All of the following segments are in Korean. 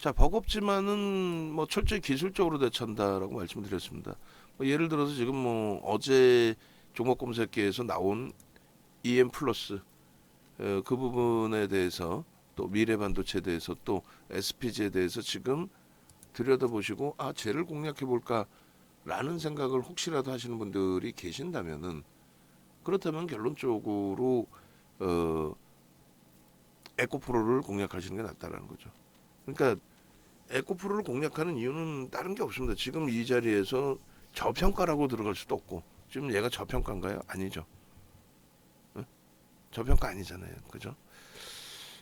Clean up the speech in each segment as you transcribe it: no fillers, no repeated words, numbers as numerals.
자, 버겁지만은 뭐 철저히 기술적으로 대처한다라고 말씀드렸습니다. 뭐 예를 들어서 지금 뭐 어제 종목 검색기에서 나온 EM 플러스 그 부분에 대해서 또 미래반도체에 대해서 또 SPG에 대해서 지금 들여다보시고 아 쟤를 공략해 볼까라는 생각을 혹시라도 하시는 분들이 계신다면은 그렇다면 결론적으로 어, 에코프로를 공략하시는 게 낫다라는 거죠. 그러니까 에코프로를 공략하는 이유는 다른 게 없습니다. 지금 이 자리에서 저평가라고 들어갈 수도 없고 지금 얘가 저평가인가요? 아니죠. 응? 저평가 아니잖아요. 그죠?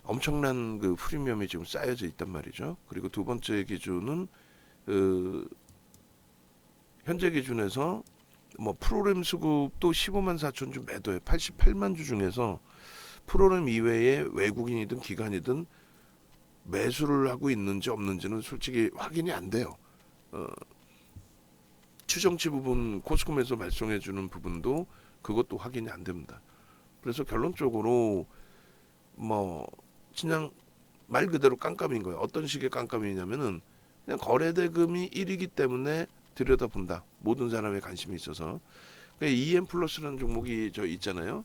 엄청난 그 프리미엄이 지금 쌓여져 있단 말이죠. 그리고 두 번째 기준은 그 현재 기준에서 뭐 프로그램 수급도 15만 4천 주 매도에 88만 주 중에서 프로그램 이외에 외국인이든 기관이든 매수를 하고 있는지 없는지는 솔직히 확인이 안 돼요. 추정치 부분 코스콤에서 발송해 주는 부분도 그것도 확인이 안 됩니다. 그래서 결론적으로 뭐 그냥 말 그대로 깜깜인 거예요. 어떤 식의 깜깜이냐면은 그냥 거래대금이 1이기 때문에 들여다본다. 모든 사람의 관심이 있어서. EM 플러스라는 종목이 저 있잖아요.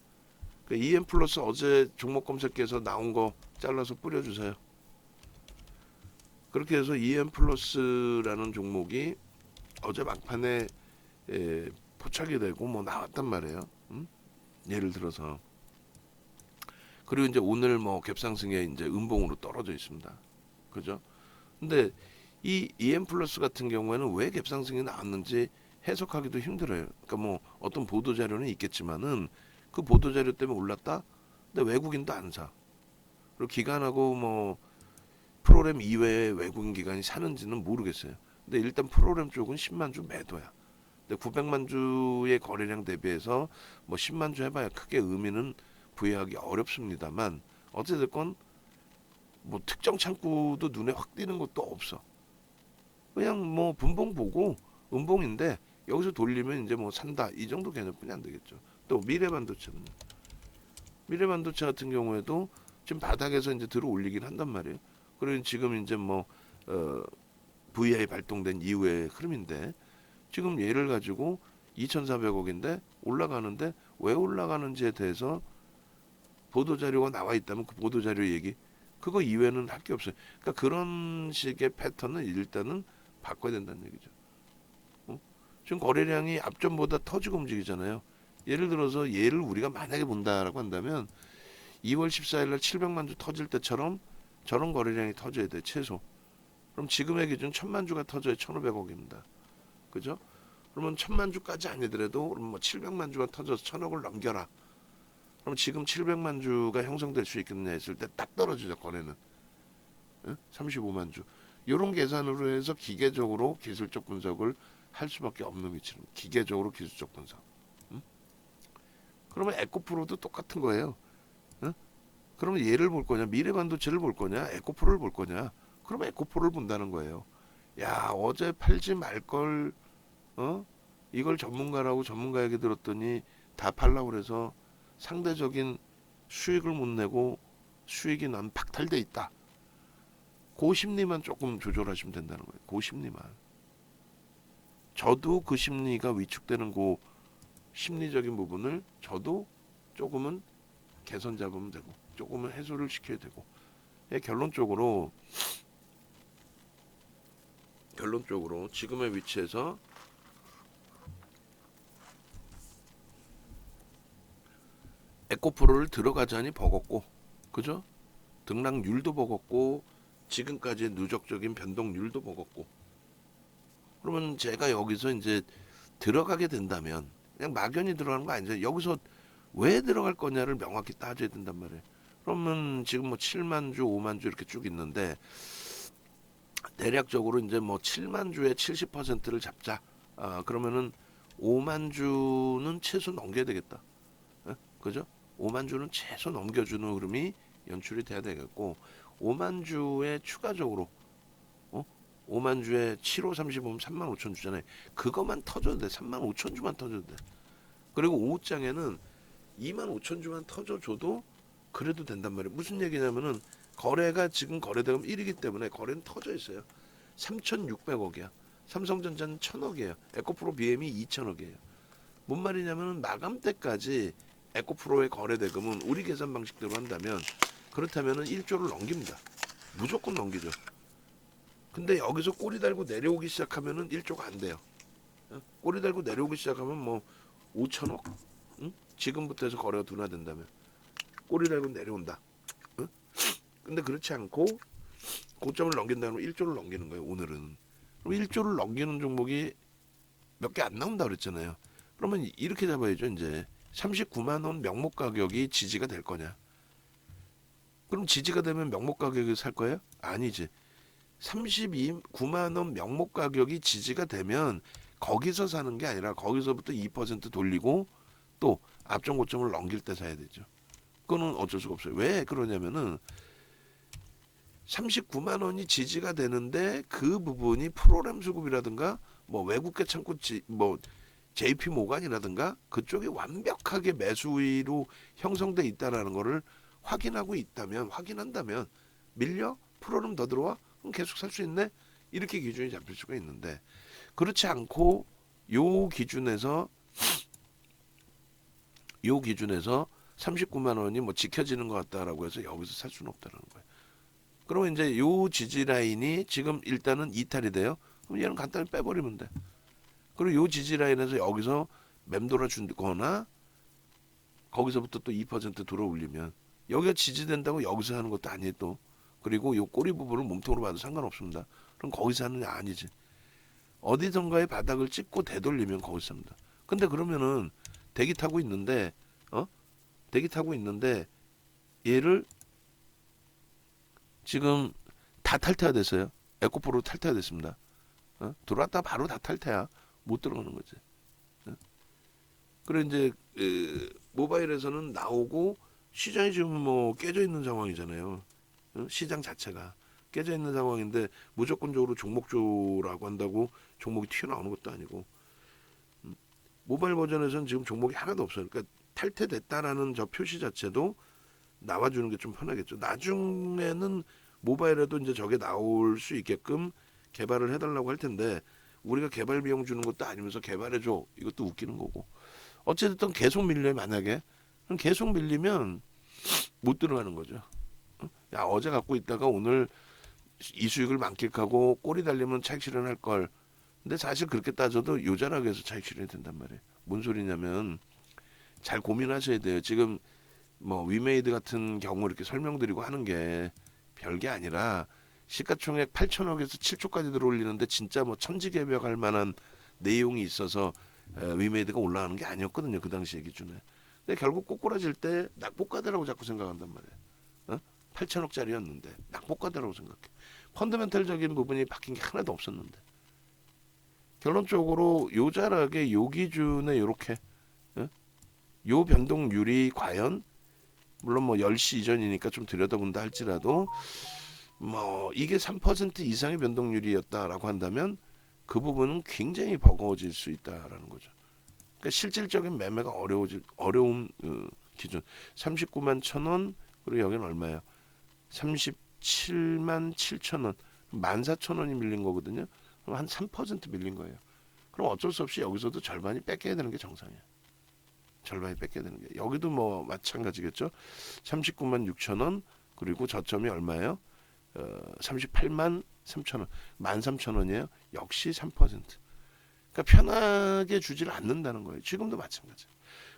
EM 플러스 어제 종목 검색기에서 나온 거 잘라서 뿌려주세요. 그렇게 해서 EM 플러스라는 종목이 어제 막판에 포착이 되고 뭐 나왔단 말이에요. 예를 들어서 그리고 이제 오늘 뭐 갭상승에 이제 음봉으로 떨어져 있습니다. 그죠? 근데 이 EM 플러스 같은 경우에는 왜 갭상승이 나왔는지 해석하기도 힘들어요. 그러니까 뭐 어떤 보도 자료는 있겠지만은 그 보도 자료 때문에 올랐다. 근데 외국인도 안 사. 그리고 기관하고 뭐 프로그램 이외에 외국인 기관이 사는지는 모르겠어요. 근데 일단 프로그램 쪽은 10만 주 매도야. 근데 900만 주의 거래량 대비해서 뭐 10만 주 해봐야 크게 의미는 부여하기 어렵습니다만 어찌됐건 뭐 특정 창구도 눈에 확 띄는 것도 없어. 그냥 뭐 분봉 보고 음봉인데 여기서 돌리면 이제 뭐 산다 이 정도 개념뿐이 안 되겠죠. 또 미래반도체는 미래반도체 같은 경우에도 지금 바닥에서 이제 들어 올리긴 한단 말이에요. 그리고 지금 이제 뭐 VI 발동된 이후의 흐름인데 지금 얘를 가지고 2,400억인데 올라가는데 왜 올라가는지에 대해서 보도자료가 나와 있다면 그 보도자료 얘기 그거 이외에는 할 게 없어요. 그러니까 그런 식의 패턴은 일단은 바꿔야 된다는 얘기죠. 지금 거래량이 앞전보다 터지고 움직이잖아요. 예를 들어서 얘를 우리가 만약에 본다라고 한다면 2월 14일 날 700만 주 터질 때처럼 저런 거래량이 터져야 돼 최소. 그럼 지금의 기준 1000만 주가 터져야 1,500억입니다. 그죠? 그러면 1000만 주까지 아니더라도 그럼 뭐 700만 주가 터져서 1,000억을 넘겨라. 그럼 지금 700만 주가 형성될 수 있겠느냐 했을 때 딱 떨어지죠 거래는. 35만 주. 이런 계산으로 해서 기계적으로 기술적 분석을 할 수밖에 없는 위치입니다. 기계적으로 기술적 분석. 그러면 에코프로도 똑같은 거예요. 그러면 얘를 볼 거냐, 미래반도체를 볼 거냐, 에코프로를 볼 거냐. 그러면 에코프로를 본다는 거예요. 야 어제 팔지 말걸 이걸 전문가라고 전문가 얘기 들었더니 다 팔라고 그래서 상대적인 수익을 못 내고 수익이 난 박탈돼 있다. 그 심리만 조금 조절하시면 된다는 거예요. 그 심리만. 저도 그 심리가 위축되는 그 심리적인 부분을 저도 조금은 개선 잡으면 되고 조금은 해소를 시켜야 되고 결론적으로 지금의 위치에서 에코프로를 들어가자니 버겁고 그죠? 등락률도 버겁고 지금까지의 누적적인 변동률도 버겁고 그러면 제가 여기서 이제 들어가게 된다면 그냥 막연히 들어가는 거 아니죠. 여기서 왜 들어갈 거냐를 명확히 따져야 된단 말이에요. 그러면 지금 뭐 7만 주, 5만 주 이렇게 쭉 있는데 대략적으로 이제 뭐 7만 주의 70%를 잡자. 그러면은 5만 주는 최소 넘겨야 되겠다. 그죠? 5만 주는 최소 넘겨주는 흐름이 연출이 돼야 되겠고 5만 주에 추가적으로 5만 주에 7호 35면 3만 5천 주잖아요. 그것만 터져도 돼. 3만 5천 주만 터져도 돼. 그리고 오후장에는 2만 5천 주만 터져줘도 그래도 된단 말이에요. 무슨 얘기냐면은 거래가 지금 거래대금 1위기 때문에 거래는 터져 있어요. 3,600억이야. 삼성전자는 1,000억이에요. 에코프로 BM이 2,000억이에요. 뭔 말이냐면 마감 때까지 에코프로의 거래대금은 우리 계산 방식대로 한다면 그렇다면 1조를 넘깁니다. 무조건 넘기죠. 근데 여기서 꼬리 달고 내려오기 시작하면은 1조가 안 돼요. 꼬리 달고 내려오기 시작하면 뭐 5천억? 응? 지금부터 해서 거래가 둔화된다면 꼬리 달고 내려온다. 응? 근데 그렇지 않고 고점을 넘긴다면 1조를 넘기는 거예요. 오늘은. 그럼 1조를 넘기는 종목이 몇 개 안 나온다 그랬잖아요. 그러면 이렇게 잡아야죠. 이제 39만 원 명목 가격이 지지가 될 거냐? 그럼 지지가 되면 명목 가격에 살 거예요? 아니지. 39만 원 명목 가격이 지지가 되면 거기서 사는 게 아니라 거기서부터 2% 돌리고 또 앞전 고점을 넘길 때 사야 되죠. 그거는 어쩔 수가 없어요. 왜 그러냐면은 39만 원이 지지가 되는데 그 부분이 프로그램 수급이라든가 뭐 외국계 창구 뭐 JP 모간이라든가 그쪽이 완벽하게 매수위로 형성돼 있다라는 거를 확인한다면 밀려 프로그램 더 들어와 그럼 계속 살 수 있네 이렇게 기준이 잡힐 수가 있는데 그렇지 않고 요 기준에서 39만 원이 뭐 지켜지는 것 같다라고 해서 여기서 살 수는 없다는 거예요. 그러면 이제 요 지지 라인이 지금 일단은 이탈이 돼요. 그럼 얘는 간단히 빼버리면 돼. 그리고 요 지지 라인에서 여기서 맴돌아 준거나 거기서부터 또 2% 들어 올리면 여기가 지지된다고 여기서 하는 것도 아니에요 또. 그리고 요 꼬리 부분을 몸통으로 봐도 상관없습니다. 그럼 거기서 하는 게 아니지. 어디선가의 바닥을 찍고 되돌리면 거기서 합니다. 근데 그러면은 대기 타고 있는데 대기 타고 있는데 얘를 지금 다 탈퇴가 됐어요. 에코프로 탈퇴가 됐습니다. 들어왔다 바로 다 탈퇴야. 못 들어가는 거지. 그래 이제 모바일에서는 나오고 시장이 지금 뭐 깨져 있는 상황이잖아요. 시장 자체가 깨져 있는 상황인데 무조건적으로 종목조라고 한다고 종목이 튀어나오는 것도 아니고 모바일 버전에서는 지금 종목이 하나도 없어요. 그러니까 탈퇴됐다라는 저 표시 자체도 나와주는 게 좀 편하겠죠. 나중에는 모바일에도 이제 저게 나올 수 있게끔 개발을 해달라고 할 텐데 우리가 개발 비용 주는 것도 아니면서 개발해줘 이것도 웃기는 거고 어쨌든 계속 밀려요. 만약에 그럼 계속 밀리면 못 들어가는 거죠. 야 어제 갖고 있다가 오늘 이 수익을 만끽하고 꼬리 달리면 차익 실현할 걸. 근데 사실 그렇게 따져도 요자락에서 차익 실현이 된단 말이에요. 뭔 소리냐면 잘 고민하셔야 돼요. 지금 뭐 위메이드 같은 경우 이렇게 설명드리고 하는 게 별게 아니라 시가총액 8천억에서 7조까지 들어올리는데 진짜 뭐 천지개벽할 만한 내용이 있어서 위메이드가 올라가는 게 아니었거든요. 그 당시의 기준에. 근데 결국 꼬꾸라질 때 낙폭과대라고 자꾸 생각한단 말이에요. 8천억짜리였는데 낙폭과대라고 생각해. 펀더멘털적인 부분이 바뀐 게 하나도 없었는데 결론적으로 요자락의 요 기준에 이렇게 요 변동률이 과연 물론 뭐 10시 이전이니까 좀 들여다본다 할지라도 뭐 이게 3% 이상의 변동률이었다라고 한다면 그 부분은 굉장히 버거워질 수 있다라는 거죠. 그러니까 실질적인 매매가 어려운 기준 39만 1,000원 그리고 여기는 얼마예요? 37만 7천원 14,000원이 밀린 거거든요. 그럼 한 3% 밀린 거예요. 그럼 어쩔 수 없이 여기서도 절반이 뺏겨야 되는 게 정상이에요. 절반이 뺏겨야 되는 게 여기도 뭐 마찬가지겠죠. 39만 6천원 그리고 저점이 얼마예요? 38만 3천원 13,000원이에요. 역시 3%. 그러니까 편하게 주지를 않는다는 거예요. 지금도 마찬가지.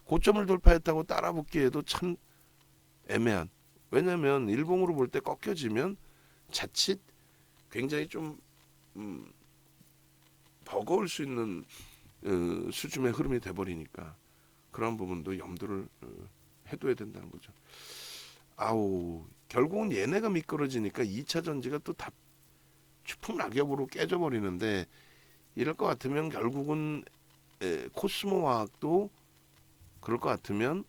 고점을 돌파했다고 따라붙기에도 참 애매한. 왜냐하면 일봉으로 볼 때 꺾여지면 자칫 굉장히 좀 버거울 수 있는 수준의 흐름이 돼버리니까 그런 부분도 염두를 해둬야 된다는 거죠. 아우 결국은 얘네가 미끄러지니까 2차 전지가 또 다 추풍낙엽으로 깨져버리는데 이럴 것 같으면 결국은 코스모 화학도 그럴 것 같으면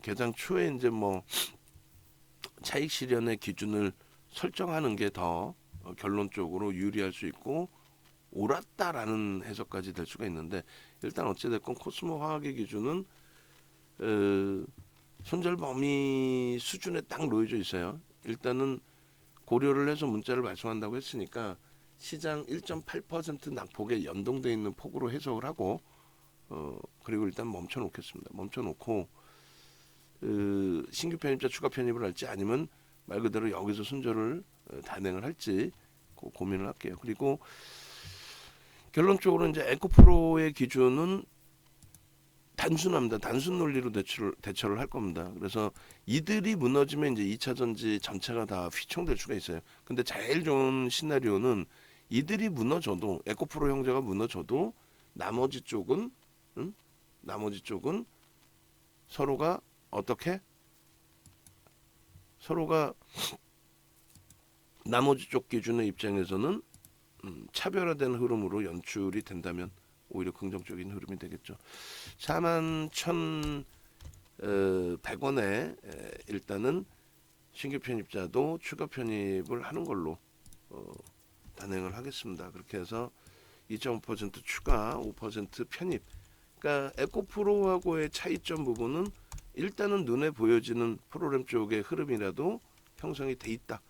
개장 초에 이제 뭐 차익 실현의 기준을 설정하는 게 더 결론적으로 유리할 수 있고 옳았다라는 해석까지 될 수가 있는데 일단 어찌됐건 코스모 화학의 기준은 손절 범위 수준에 딱 놓여져 있어요. 일단은 고려를 해서 문자를 발송한다고 했으니까 시장 1.8% 낙폭에 연동돼 있는 폭으로 해석을 하고 그리고 일단 멈춰 놓겠습니다. 멈춰 놓고 신규 편입자 추가 편입을 할지 아니면 말 그대로 여기서 순조를 단행을 할지 고민을 할게요. 그리고 결론적으로 이제 에코프로의 기준은 단순합니다. 단순 논리로 대처를 할 겁니다. 그래서 이들이 무너지면 이제 2차 전지 전체가 다 휘청될 수가 있어요. 근데 제일 좋은 시나리오는 이들이 무너져도 에코프로 형제가 무너져도 나머지 쪽은 나머지 쪽은 서로가 어떻게 서로가 나머지 쪽 기준의 입장에서는 차별화된 흐름으로 연출이 된다면 오히려 긍정적인 흐름이 되겠죠. 41,100원에 일단은 신규 편입자도 추가 편입을 하는 걸로 단행을 하겠습니다. 그렇게 해서 2.5% 추가, 5% 편입. 그러니까 에코프로하고의 차이점 부분은 일단은 눈에 보여지는 프로그램 쪽의 흐름이라도 형성이 돼 있다.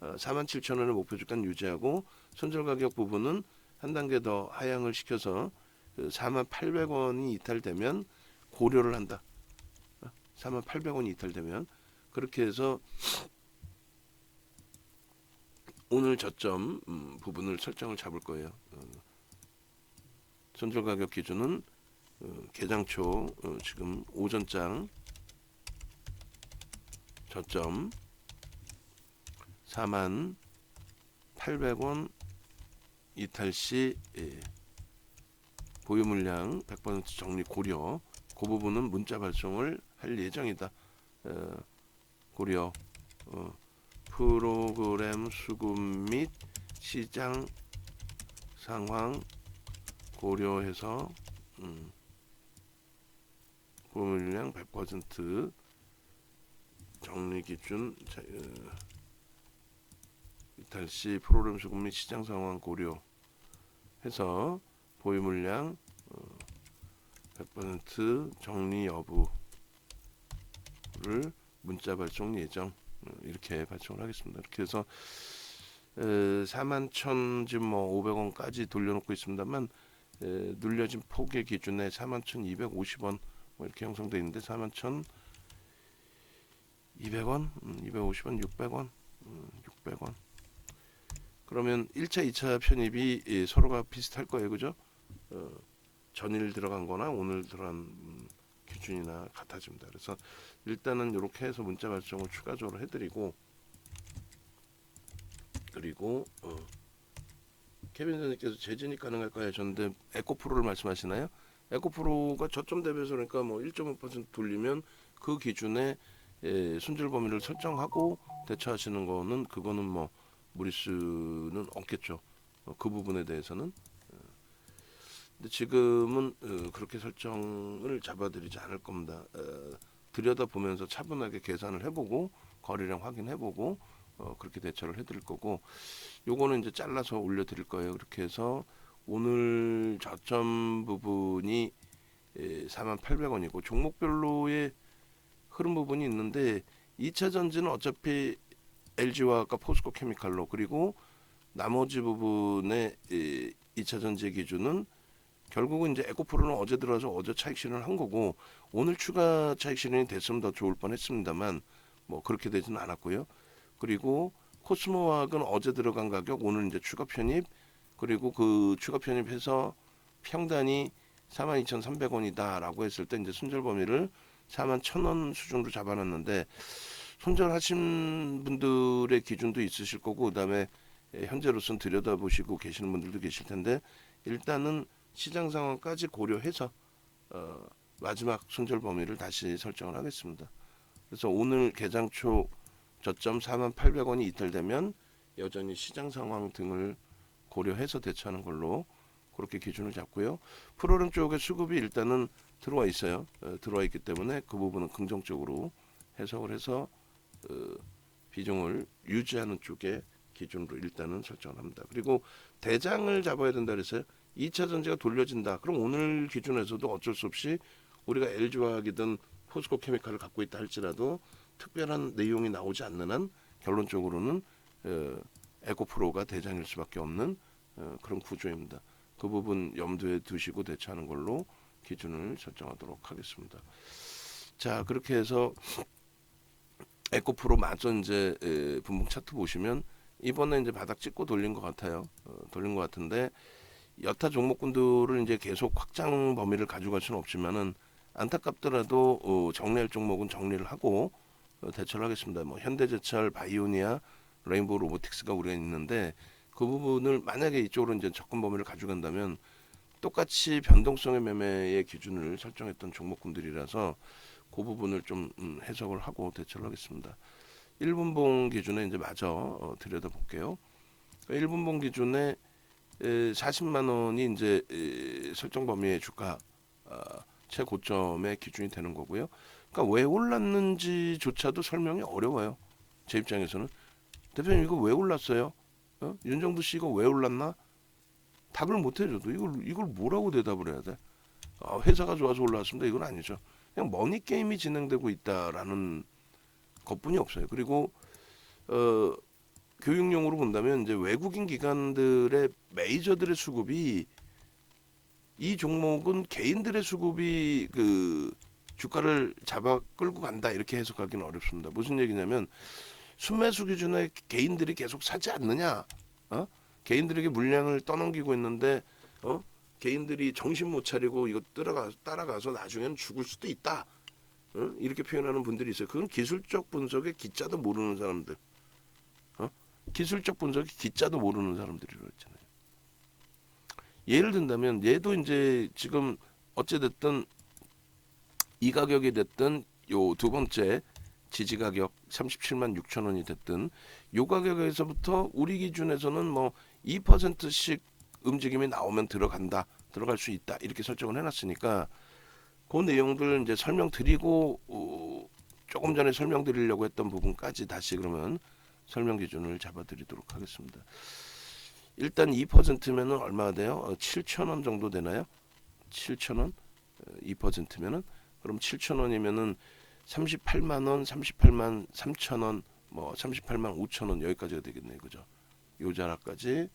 47,000원의 목표 주가는 유지하고 손절 가격 부분은 한 단계 더 하향을 시켜서 48,000원이 이탈되면 고려를 한다. 48,000원이 이탈되면 그렇게 해서 오늘 저점 부분을 설정을 잡을 거예요. 손절 가격 기준은 개장초 지금 오전장 저점 41,800원 이탈 시 보유 물량 100% 정리 고려. 그 부분은 문자 발송을 할 예정이다. 고려 프로그램 수급 및 시장 상황 고려해서 보유 물량 100% 정리 기준 이탈 시 프로그램 수급 및 시장 상황 고려해서 보유 물량 100% 정리 여부를 문자 발송 예정 이렇게 발송을 하겠습니다. 이렇게 해서 41,000 지금 뭐 500원까지 돌려놓고 있습니다만 눌려진 폭의 기준에 41,250원 뭐 이렇게 형성되어 있는데 41,200원, 250원, 600원, 600원. 그러면 1차, 2차 편입이 서로가 비슷할 거예요, 그죠? 전일 들어간 거나 오늘 들어간 기준이나 같아집니다. 그래서 일단은 이렇게 해서 문자 발송을 추가적으로 해드리고 그리고 케빈 선생님께서 재진입 가능할까요 하셨는데 에코프로를 말씀하시나요? 에코프로가 저점 대비해서 그러니까 뭐 1.5% 돌리면 그 기준에 손절 범위를 설정하고 대처하시는 거는 그거는 뭐 무리수는 없겠죠. 그 부분에 대해서는 근데 지금은 그렇게 설정을 잡아드리지 않을 겁니다. 들여다보면서 차분하게 계산을 해보고 거래량 확인해보고 그렇게 대처를 해드릴 거고 요거는 이제 잘라서 올려드릴 거예요. 그렇게 해서 오늘 저점 부분이 48,000원이고 종목별로의 흐름 부분이 있는데 2차 전지는 어차피 LG화학과 포스코 케미칼로 그리고 나머지 부분의 2차 전지 기준은 결국은 이제 에코프로는 어제 들어와서 어제 차익 실현을 한 거고 오늘 추가 차익 실현이 됐으면 더 좋을 뻔했습니다만 뭐 그렇게 되지는 않았고요. 그리고 코스모화학은 어제 들어간 가격 오늘 이제 추가 편입 그리고 그 추가 편입해서 평단이 42,300원이다라고 했을 때 이제 손절 범위를 41,000원 수준으로 잡아놨는데 손절하신 분들의 기준도 있으실 거고 그다음에 현재로서는 들여다보시고 계시는 분들도 계실 텐데 일단은 시장 상황까지 고려해서 마지막 손절 범위를 다시 설정을 하겠습니다. 그래서 오늘 개장 초 저점 48,000원이 이탈되면 여전히 시장 상황 등을 고려해서 대처하는 걸로 그렇게 기준을 잡고요. 프로그램 쪽에 수급이 일단은 들어와 있어요. 들어와 있기 때문에 그 부분은 긍정적으로 해석을 해서 비중을 유지하는 쪽에 기준으로 일단은 설정을 합니다. 그리고 대장을 잡아야 된다 그랬어요. 2차 전지가 돌려진다. 그럼 오늘 기준에서도 어쩔 수 없이 우리가 LG화학이든 포스코 케미칼을 갖고 있다 할지라도 특별한 내용이 나오지 않는 한 결론적으로는 에코프로가 대장일 수밖에 없는 그런 구조입니다. 그 부분 염두에 두시고 대처하는 걸로 기준을 설정하도록 하겠습니다. 자, 그렇게 해서 에코프로 마저 이제 분봉 차트 보시면 이번에 이제 바닥 찍고 돌린 것 같아요. 돌린 것 같은데 여타 종목군들을 이제 계속 확장 범위를 가져갈 수는 없지만은 안타깝더라도 정리할 종목은 정리를 하고 대처를 하겠습니다. 뭐 현대제철, 바이오니아, 레인보우 로보틱스가 우리가 있는데 그 부분을 만약에 이쪽으로 이제 접근 범위를 가져간다면 똑같이 변동성의 매매의 기준을 설정했던 종목군들이라서 그 부분을 좀 해석을 하고 대처를 하겠습니다. 1분봉 기준에 이제 마저 들여다볼게요. 1분봉 기준에 40만 원이 이제 설정 범위의 주가 최고점의 기준이 되는 거고요. 그러니까 왜 올랐는지조차도 설명이 어려워요. 제 입장에서는 대표님 이거 왜 올랐어요? 윤정두 씨 이거 왜 올랐나? 답을 못 해줘도 이걸 뭐라고 대답을 해야 돼? 회사가 좋아서 올랐습니다. 이건 아니죠. 그냥 머니 게임이 진행되고 있다라는 것뿐이 없어요. 그리고 교육용으로 본다면 이제 외국인 기관들의 메이저들의 수급이 이 종목은 개인들의 수급이 그 주가를 잡아 끌고 간다 이렇게 해석하기는 어렵습니다. 무슨 얘기냐면 순매수 기준에 개인들이 계속 사지 않느냐? 개인들에게 물량을 떠넘기고 있는데 개인들이 정신 못 차리고 이거 따라가서 나중에는 죽을 수도 있다. 이렇게 표현하는 분들이 있어요. 그건 기술적 분석의 기자도 모르는 사람들. 기술적 분석의 기자도 모르는 사람들이라고 했잖아요. 예를 든다면 얘도 이제 지금 어찌됐든 이 가격이 됐든 요 두 번째 지지 가격 37만 6천 원이 됐든 요 가격에서부터 우리 기준에서는 뭐 2%씩 움직임이 나오면 들어갈 수 있다 이렇게 설정을 해놨으니까 그 내용들 이제 설명드리고 조금 전에 설명드리려고 했던 부분까지 다시 그러면 설명 기준을 잡아드리도록 하겠습니다. 일단 2%면은 얼마가 돼요? 7,000원 정도 되나요? 7,000원 2%면은 그럼 7,000원이면은 38만 원, 38만 3천 원, 뭐 38만 5천 원 여기까지가 되겠네요, 그죠? 요 자락까지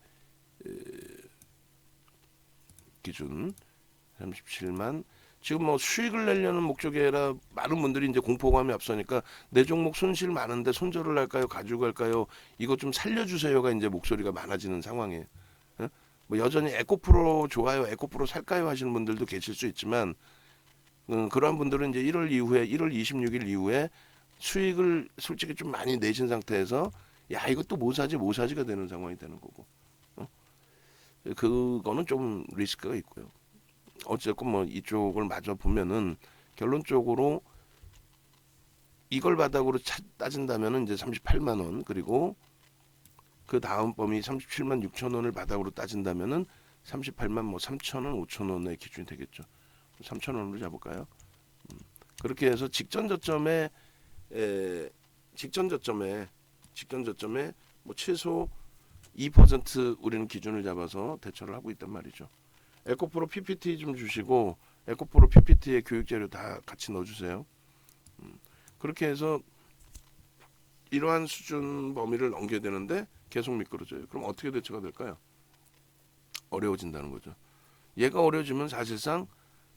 기준 37만. 지금 뭐 수익을 내려는 목적이 아니라 많은 분들이 이제 공포감이 앞서니까 내 종목 손실 많은데 손절을 할까요, 가지고 갈까요? 이거 좀 살려주세요가 이제 목소리가 많아지는 상황이에요. 뭐 여전히 에코프로 좋아요, 에코프로 살까요 하시는 분들도 계실 수 있지만 그러한 분들은 이제 1월 26일 이후에 수익을 솔직히 좀 많이 내신 상태에서 야 이것도 뭐 사지가 되는 상황이 되는 거고 그거는 좀 리스크가 있고요. 어쨌건 뭐 이쪽을 마저 보면은 결론적으로 이걸 바닥으로 따진다면은 이제 38만 원 그리고 그 다음 범위 37만 6천 원을 바닥으로 따진다면은 38만 뭐 3천 원, 5천 원의 기준이 되겠죠. 3천 원으로 잡을까요? 그렇게 해서 직전 저점에 뭐 최소 2% 우리는 기준을 잡아서 대처를 하고 있단 말이죠. 에코프로 PPT 좀 주시고 에코프로 PPT에 교육 자료 다 같이 넣어주세요. 그렇게 해서 이러한 수준 범위를 넘겨야 되는데 계속 미끄러져요. 그럼 어떻게 대처가 될까요? 어려워진다는 거죠. 얘가 어려워지면 사실상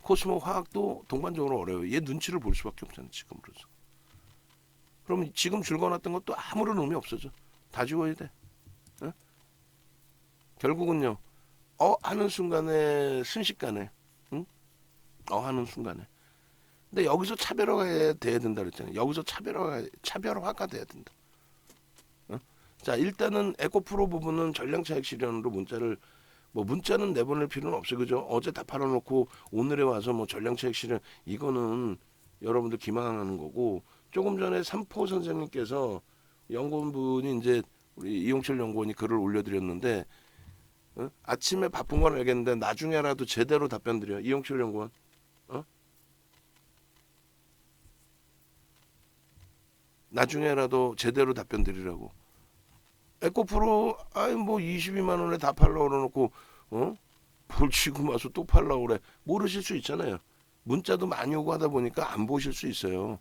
코스모 화학도 동반적으로 어려워요. 얘 눈치를 볼 수밖에 없잖아요. 지금으로서. 그럼 지금 줄거놨던 것도 아무런 의미 없어져. 다 지워야 돼. 어? 결국은요. 하는 순간에 순식간에 하는 순간에 근데 여기서 차별화가 돼야 된다 그랬잖아요. 여기서 차별화가 돼야 된다. 자 일단은 에코프로 부분은 전량차익 실현으로 문자는 내보낼 필요는 없어요. 그죠? 어제 다 팔아놓고 오늘에 와서 뭐 전량차익 실현 이거는 여러분들 기망하는 거고 조금 전에 삼포 선생님께서 연구원분이 이제 우리 이용철 연구원이 글을 올려드렸는데 아침에 바쁜 건 알겠는데 나중에라도 제대로 답변 드려. 이용철 연구원. 나중에라도 제대로 답변 드리라고. 에코프로 뭐 22만 원에 다 팔라고 그러놓고 볼치고 마서 또 팔라고 그래. 모르실 수 있잖아요. 문자도 많이 오고 하다 보니까 안 보실 수 있어요.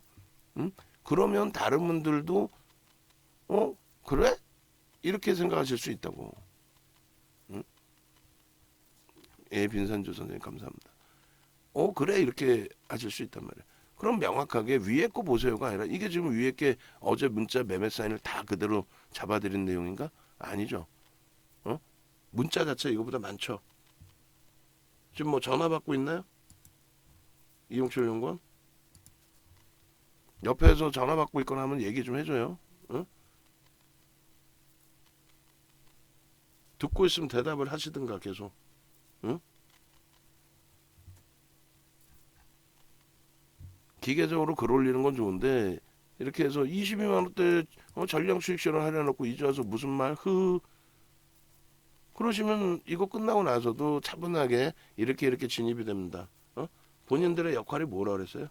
그러면 다른 분들도 그래? 이렇게 생각하실 수 있다고. 응? 예, 빈산조 선생님 감사합니다. 그래 이렇게 하실 수 있단 말이에요. 그럼 명확하게 위에 거 보세요가 아니라 이게 지금 위에 게 어제 문자 매매 사인을 다 그대로 잡아드린 내용인가? 아니죠. 어? 문자 자체 이거보다 많죠. 지금 뭐 전화 받고 있나요? 이용철 연구원? 옆에서 전화 받고 있거나 하면 얘기 좀 해줘요. 어? 듣고 있으면 대답을 하시든가 계속. 응? 기계적으로 글 올리는 건 좋은데 이렇게 해서 22만 원대 전량 수익 실현 하려놓고 이제 와서 무슨 말 그러시면 이거 끝나고 나서도 차분하게 이렇게 진입이 됩니다. 본인들의 역할이 뭐라 그랬어요?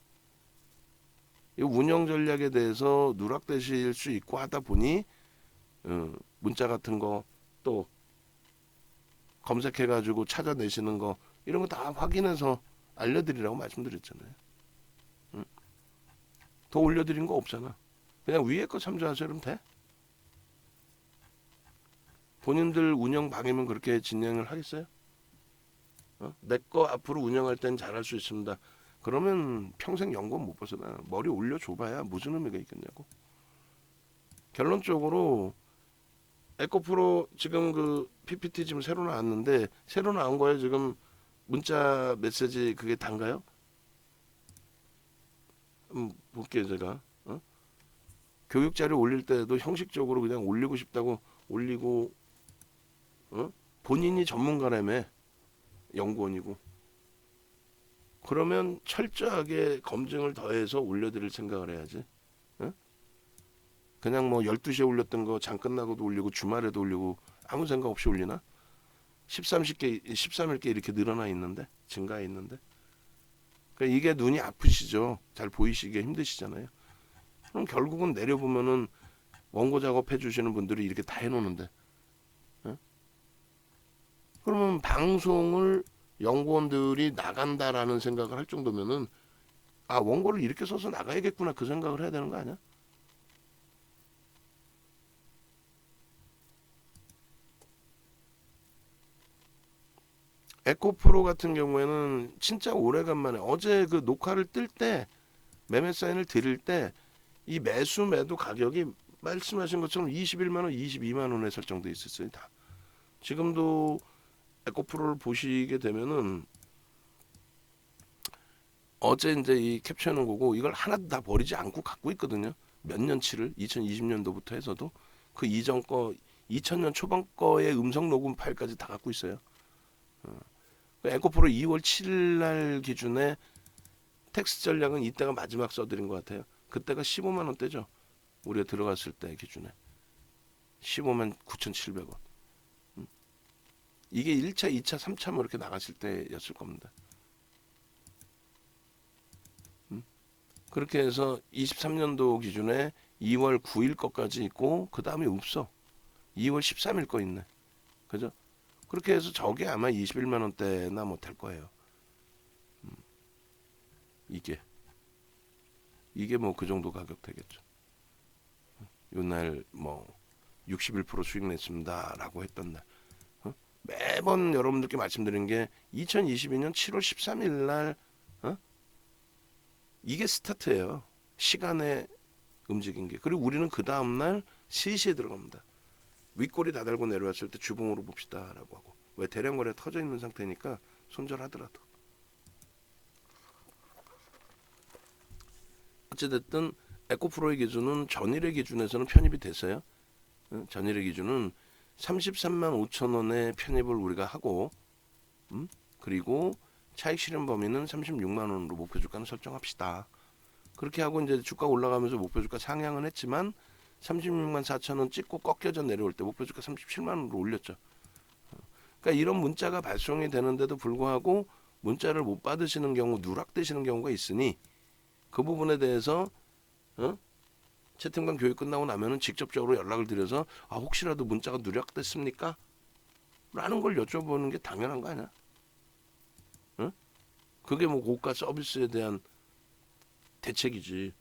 이 운영 전략에 대해서 누락되실 수 있고 하다 보니 문자 같은 거 또 검색해가지고 찾아내시는 거 이런 거 다 확인해서 알려드리라고 말씀드렸잖아요. 응? 더 올려드린 거 없잖아. 그냥 위에 거 참조하셔도 돼. 본인들 운영 방해면 그렇게 진행을 하겠어요? 내 거 앞으로 운영할 땐 잘할 수 있습니다. 그러면 평생 연금 못 벗어나. 머리 올려줘봐야 무슨 의미가 있겠냐고. 결론적으로 에코프로 지금 그 PPT 지금 새로 나왔는데 새로 나온 거에 지금 문자 메시지 그게 단가요? 볼게요 제가. 교육 자료 올릴 때도 형식적으로 그냥 올리고 싶다고 올리고 본인이 전문가라며 연구원이고 그러면 철저하게 검증을 더해서 올려드릴 생각을 해야지. 그냥 뭐 12시에 올렸던 거 장 끝나고도 올리고 주말에도 올리고 아무 생각 없이 올리나? 13일께 이렇게 늘어나 있는데 증가해 있는데 그러니까 이게 눈이 아프시죠. 잘 보이시기 힘드시잖아요. 그럼 결국은 내려보면은 원고 작업해 주시는 분들이 이렇게 다 해놓는데 그러면 방송을 연구원들이 나간다라는 생각을 할 정도면은 원고를 이렇게 써서 나가야겠구나 그 생각을 해야 되는 거 아니야? 에코프로 같은 경우에는 진짜 오래간만에 어제 그 녹화를 뜰 때 매매 사인을 드릴 때 이 매수 매도 가격이 말씀하신 것처럼 21만 원, 22만 원에 설정돼 있었어요. 다. 지금도 에코프로를 보시게 되면은 어제 이제 이 캡처해놓은 거고 이걸 하나도 다 버리지 않고 갖고 있거든요. 몇 년치를 2020년도부터 해서도 그 이전 거 2000년 초반 거의 음성 녹음 파일까지 다 갖고 있어요. 에코프로 2월 7일 날 기준에 텍스 전략은 이때가 마지막 써드린 것 같아요. 그때가 15만 원대죠. 우리가 들어갔을 때 기준에 15만 9,700원. 이게 1차, 2차, 3차 뭐 이렇게 나갔을 때였을 겁니다. 그렇게 해서 23년도 기준에 2월 9일 거까지 있고 그 다음에 없어. 2월 13일 거 있네. 그죠? 그렇게 해서 저게 아마 21만 원대나 못할 거예요. 이게 뭐 그 정도 가격 되겠죠. 요날 뭐 61% 수익 냈습니다라고 했던 날. 매번 여러분들께 말씀드린 게 2022년 7월 13일 날 이게 스타트예요. 시간에 움직인 게. 그리고 우리는 그 다음 날 3시에 들어갑니다. 윗골이 다 달고 내려왔을 때 주봉으로 봅시다라고 하고. 왜 대량 거래 터져 있는 상태니까 손절하더라도. 어찌됐든 에코프로의 기준은 전일의 기준에서는 편입이 됐어요. 전일의 기준은 33만 5천 원에 편입을 우리가 하고 그리고 차익 실현 범위는 36만 원으로 목표 주가는 설정합시다. 그렇게 하고 이제 주가 올라가면서 목표 주가 상향은 했지만 36만 4천 원 찍고 꺾여져 내려올 때 목표 주가 37만 원으로 올렸죠. 그러니까 이런 문자가 발송이 되는데도 불구하고 문자를 못 받으시는 경우 누락되시는 경우가 있으니 그 부분에 대해서 채팅방 교육 끝나고 나면은 직접적으로 연락을 드려서 혹시라도 문자가 누락됐습니까? 라는 걸 여쭤보는 게 당연한 거 아니야? 그게 뭐 고가 서비스에 대한 대책이지.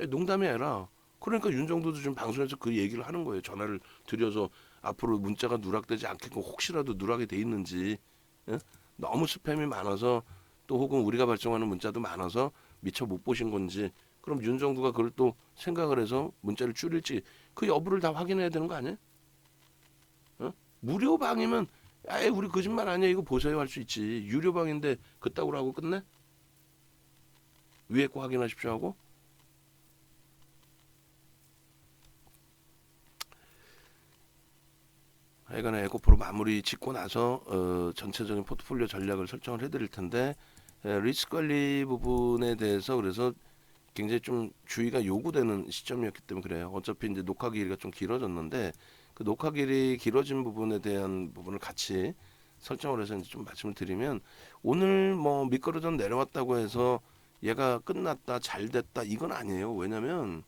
농담이 아니라 그러니까 윤정도도 지금 방송에서 그 얘기를 하는 거예요. 전화를 드려서 앞으로 문자가 누락되지 않게끔 혹시라도 누락이 돼 있는지, 예? 너무 스팸이 많아서 또 혹은 우리가 발송하는 문자도 많아서 미처 못 보신 건지, 그럼 윤정부가 그걸 또 생각을 해서 문자를 줄일지 그 여부를 다 확인해야 되는 거 아니에요? 어? 무료방이면 아예 우리 거짓말 아니야 이거 보세요 할 수 있지. 유료방인데 그따구로 하고 끝내? 위에 거 확인하십시오 하고. 하여간에 에코프로 마무리 짓고 나서 전체적인 포트폴리오 전략을 설정을 해드릴 텐데, 리스크 관리 부분에 대해서 그래서 굉장히 좀 주의가 요구되는 시점이었기 때문에 그래요. 어차피 이제 녹화 길이가 좀 길어졌는데 그 녹화 길이 길어진 부분에 대한 부분을 같이 설정을 해서 이제 좀 말씀을 드리면, 오늘 뭐 미끄러져 내려왔다고 해서 얘가 끝났다 잘 됐다 이건 아니에요. 왜냐면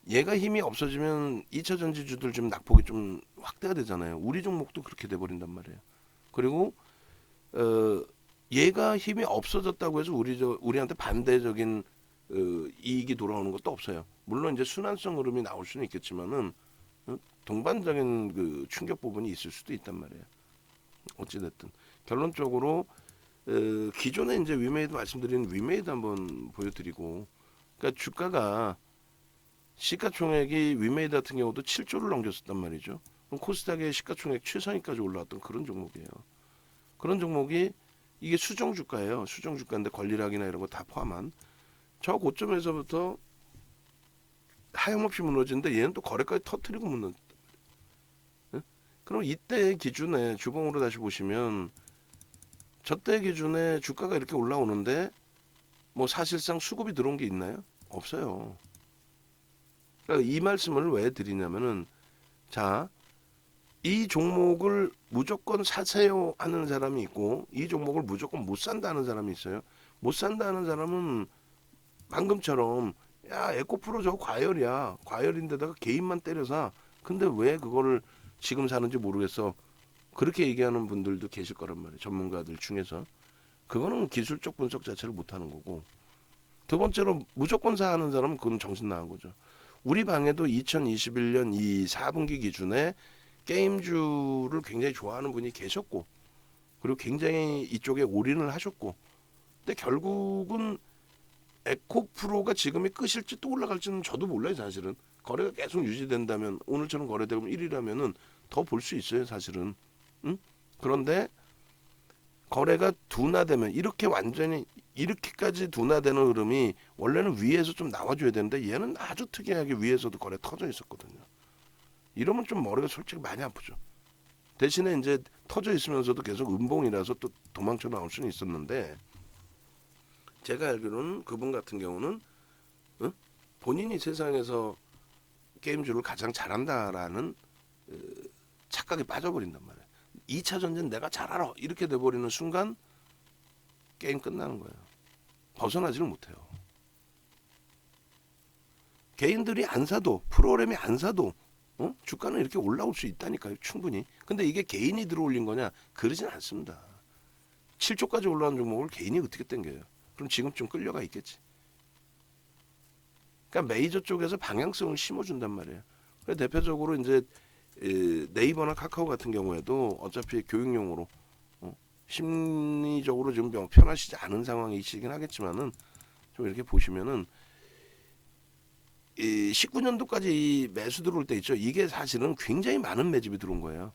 얘가 힘이 없어지면 2차 전지주들 좀 낙폭이 좀 확대가 되잖아요. 우리 종목도 그렇게 돼 버린단 말이에요. 그리고 어 얘가 힘이 없어졌다고 해서 우리한테 반대적인 이익이 돌아오는 것도 없어요. 물론 이제 순환성 흐름이 나올 수는 있겠지만은 동반적인 그 충격 부분이 있을 수도 있단 말이에요. 어찌 됐든 결론적으로 기존에 이제 위메이드 말씀드린 위메이드 한번 보여드리고, 그러니까 주가가 시가총액이 위메이드 같은 경우도 7조를 넘겼었단 말이죠. 그럼 코스닥의 시가총액 최상위까지 올라왔던 그런 종목이에요. 그런 종목이 이게 수정주가예요. 수정주가인데 권리락이나 이런 거 다 포함한 저 고점에서부터 하염없이 무너지는데 얘는 또 거래까지 터트리고 무너져. 그럼 이때 기준에 주봉으로 다시 보시면 저때 기준에 주가가 이렇게 올라오는데 뭐 사실상 수급이 들어온 게 있나요? 없어요. 그러니까 이 말씀을 왜 드리냐면은, 자, 이 종목을 무조건 사세요 하는 사람이 있고 이 종목을 무조건 못 산다 하는 사람이 있어요. 못 산다 하는 사람은 방금처럼 야 에코프로 저거 과열이야. 과열인데다가 개인만 때려사. 근데 왜 그거를 지금 사는지 모르겠어. 그렇게 얘기하는 분들도 계실 거란 말이에요. 전문가들 중에서. 그거는 기술적 분석 자체를 못하는 거고, 두 번째로 무조건 사 하는 사람은 그건 정신 나간 거죠. 우리 방에도 2021년 이 4분기 기준에 게임주를 굉장히 좋아하는 분이 계셨고, 그리고 굉장히 이쪽에 올인을 하셨고, 근데 결국은 에코프로가 지금이 끝일지 또 올라갈지는 저도 몰라요. 사실은 거래가 계속 유지된다면, 오늘처럼 거래되면 1위라면은 더 볼 수 있어요 사실은. 응? 그런데 거래가 둔화되면, 이렇게 완전히 이렇게까지 둔화되는 흐름이 원래는 위에서 좀 나와줘야 되는데 얘는 아주 특이하게 위에서도 거래 터져 있었거든요. 이러면 좀 머리가 솔직히 많이 아프죠. 대신에 이제 터져 있으면서도 계속 음봉이라서 또 도망쳐 나올 수는 있었는데, 제가 알기로는 그분 같은 경우는 본인이 세상에서 게임주를 가장 잘한다라는 착각에 빠져버린단 말이에요. 2차 전지는 내가 잘 알아 이렇게 돼버리는 순간 게임 끝나는 거예요. 벗어나지를 못해요. 개인들이 안 사도, 프로그램이 안 사도 주가는 이렇게 올라올 수 있다니까요. 충분히. 근데 이게 개인이 들어올린 거냐? 그러진 않습니다. 7조까지 올라온 종목을 개인이 어떻게 땡겨요? 그럼 지금쯤 끌려가 있겠지. 그러니까 메이저 쪽에서 방향성을 심어준단 말이에요. 대표적으로 이제 네이버나 카카오 같은 경우에도 어차피 교육용으로 심리적으로 좀 편하시지 않은 상황이시긴 하겠지만은, 좀 이렇게 보시면은 이 19년도까지 이 매수 들어올 때 있죠. 이게 사실은 굉장히 많은 매집이 들어온 거예요.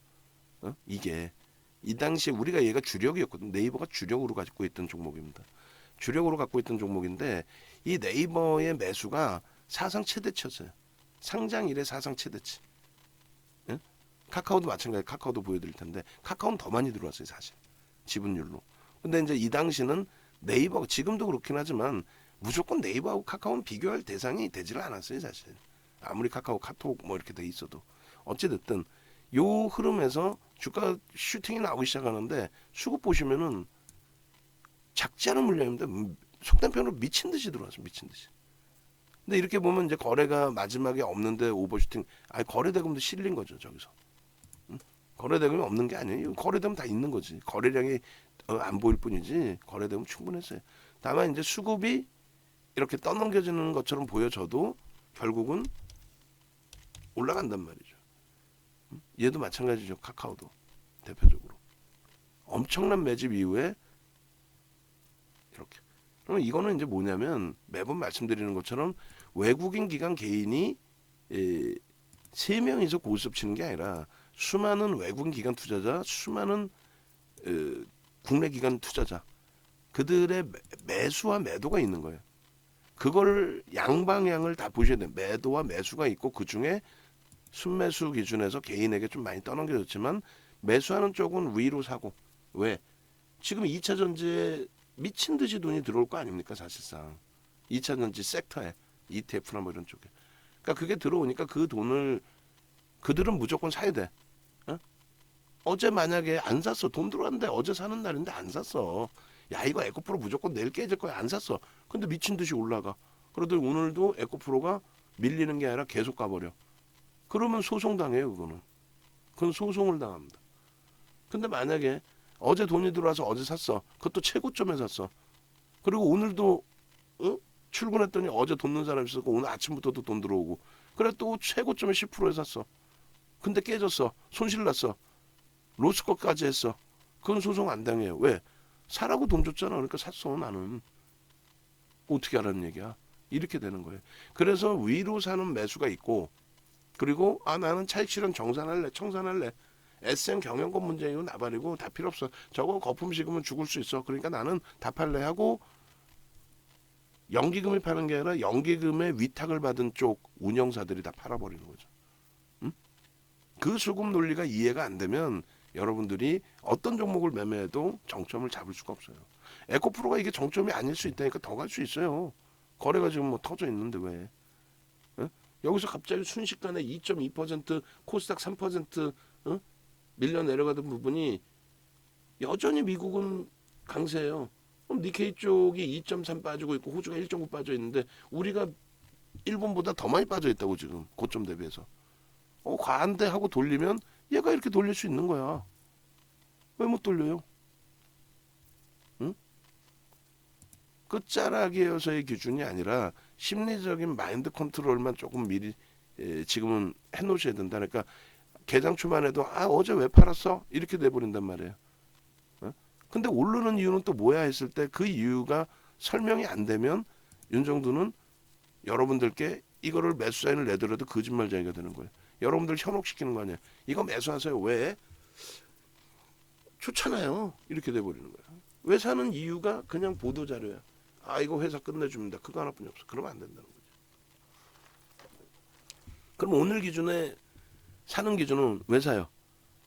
이게 이 당시에 우리가 얘가 주력이었거든. 네이버가 주력으로 갖고 있던 종목입니다. 주력으로 갖고 있던 종목인데 이 네이버의 매수가 사상 최대치였어요. 상장 이래 사상 최대치. 예? 카카오도 마찬가지. 카카오도 보여드릴 텐데 카카오는 더 많이 들어왔어요 사실. 지분율로. 근데 이제 이 당시는 네이버, 지금도 그렇긴 하지만 무조건 네이버하고 카카오는 비교할 대상이 되지를 않았어요 사실. 아무리 카카오, 카톡 뭐 이렇게 돼 있어도. 어찌됐든 요 흐름에서 주가 슈팅이 나오기 시작하는데 수급 보시면은 작지 않은 물량입니다. 속된 표현으로 미친 듯이 들어왔어요. 미친 듯이. 근데 이렇게 보면 이제 거래가 마지막에 없는데 오버슈팅, 아니 거래대금도 실린 거죠 저기서. 거래대금이 없는 게 아니에요. 거래대금 다 있는 거지. 거래량이 안 보일 뿐이지 거래대금 충분했어요. 다만 이제 수급이 이렇게 떠넘겨지는 것처럼 보여져도 결국은 올라간단 말이죠. 얘도 마찬가지죠. 카카오도 대표적으로 엄청난 매집 이후에 이렇게. 그러면 이거는 이제 뭐냐면 매번 말씀드리는 것처럼 외국인 기관 개인이 3명이서 고스톱 치는 게 아니라 수많은 외국인 기관 투자자, 수많은 국내 기관 투자자, 그들의 매수와 매도가 있는 거예요. 그걸 양방향을 다 보셔야 돼요. 매도와 매수가 있고 그 중에 순매수 기준에서 개인에게 좀 많이 떠넘겨졌지만 매수하는 쪽은 위로 사고. 왜? 지금 2차 전지에 미친 듯이 돈이 들어올 거 아닙니까 사실상. 2차 전지 섹터에 ETF나 뭐 이런 쪽에. 그러니까 그게 들어오니까 그 돈을 그들은 무조건 사야 돼. 어제 만약에 안 샀어. 돈 들어왔는데 어제 사는 날인데 안 샀어. 야 이거 에코프로 무조건 내일 깨질 거야. 안 샀어. 근데 미친 듯이 올라가. 그러더니 오늘도 에코프로가 밀리는 게 아니라 계속 가버려. 그러면 소송당해요. 그건 소송을 당합니다. 근데 만약에 어제 돈이 들어와서 어제 샀어. 그것도 최고점에 샀어. 그리고 오늘도 출근했더니 어제 돈 넣은 사람이 있었고 오늘 아침부터도 돈 들어오고 그래 또 최고점에 10%에 샀어. 근데 깨졌어. 손실 났어. 로스컷까지 했어. 그건 소송 안 당해요. 왜? 사라고 돈 줬잖아. 그러니까 샀어 나는. 어떻게 하라는 얘기야. 이렇게 되는 거예요. 그래서 위로 사는 매수가 있고 그리고 나는 차익 실현 정산할래. 청산할래. SM 경영권 문제 이후 나발이고 다 필요 없어. 저거 거품 식으면 죽을 수 있어. 그러니까 나는 다 팔래 하고 연기금이 파는 게 아니라 연기금의 위탁을 받은 쪽 운영사들이 다 팔아버리는 거죠. 그 수급 논리가 이해가 안 되면 여러분들이 어떤 종목을 매매해도 정점을 잡을 수가 없어요. 에코프로가 이게 정점이 아닐 수 있다니까 더 갈 수 있어요. 거래가 지금 뭐 터져 있는데 왜? 여기서 갑자기 순식간에 2.2% 코스닥 3% 밀려 내려가던 부분이 여전히 미국은 강세예요. 그럼 니케이 쪽이 2.3 빠지고 있고 호주가 1.9 빠져 있는데 우리가 일본보다 더 많이 빠져 있다고 지금 고점 대비해서. 과한데 하고 돌리면 얘가 이렇게 돌릴 수 있는 거야. 왜 못 돌려요? 응? 끝자락이어서의 기준이 아니라 심리적인 마인드 컨트롤만 조금 미리 지금은 해놓으셔야 된다. 그러니까 개장 초반에도 어제 왜 팔았어? 이렇게 돼버린단 말이에요. 근데 오르는 이유는 또 뭐야 했을 때 그 이유가 설명이 안 되면 윤정두는 여러분들께 이거를 매수 사인을 내더라도 거짓말쟁이가 되는 거예요. 여러분들 현혹시키는 거 아니에요. 이거 매수하세요. 왜? 좋잖아요. 이렇게 돼버리는 거예요. 왜 사는 이유가 그냥 보도자료야. 이거 회사 끝내줍니다. 그거 하나뿐이 없어. 그러면 안 된다는 거죠. 그럼 오늘 기준에 사는 기준은 왜 사요?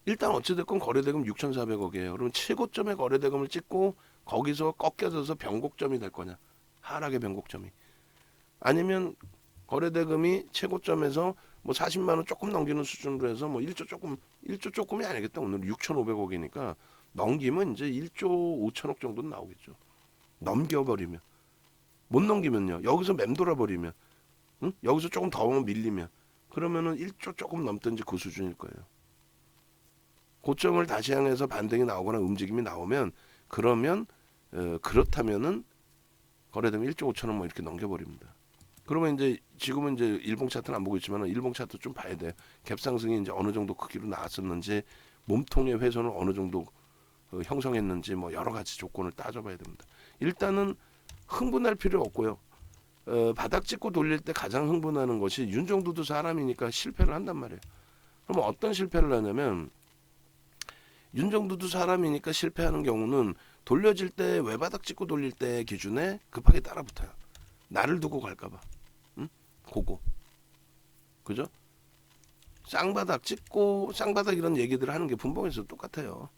일단 어찌됐건 거래대금 6,400억이에요. 그러면 최고점의 거래대금을 찍고 거기서 꺾여져서 변곡점이 될 거냐? 하락의 변곡점이. 아니면 거래대금이 최고점에서 뭐 40만 원 조금 넘기는 수준으로 해서 뭐 1조 조금이 아니겠다. 오늘 6,500억이니까 넘기면 이제 1조 5천억 정도는 나오겠죠. 넘겨버리면. 못 넘기면요. 여기서 맴돌아 버리면. 여기서 조금 더 밀리면. 그러면은 1조 조금 넘든지 그 수준일 거예요. 고점을 다시 향해서 반등이 나오거나 움직임이 나오면 그러면 그렇다면은 거래되면 1조 5천억 뭐 이렇게 넘겨버립니다. 그러면 이제 지금은 이제 일봉 차트는 안 보고 있지만 일봉 차트 좀 봐야 돼. 갭 상승이 이제 어느 정도 크기로 나왔었는지 몸통의 훼손을 어느 정도 형성했는지 뭐 여러 가지 조건을 따져봐야 됩니다. 일단은 흥분할 필요 없고요. 바닥 찍고 돌릴 때 가장 흥분하는 것이 윤정두도 사람이니까 실패를 한단 말이에요. 그럼 어떤 실패를 하냐면 윤정두도 사람이니까 실패하는 경우는 돌려질 때 외바닥 찍고 돌릴 때 기준에 급하게 따라붙어요. 나를 두고 갈까봐. 그거. 그죠? 쌍바닥 찍고 쌍바닥 이런 얘기들을 하는 게 분봉에서 똑같아요.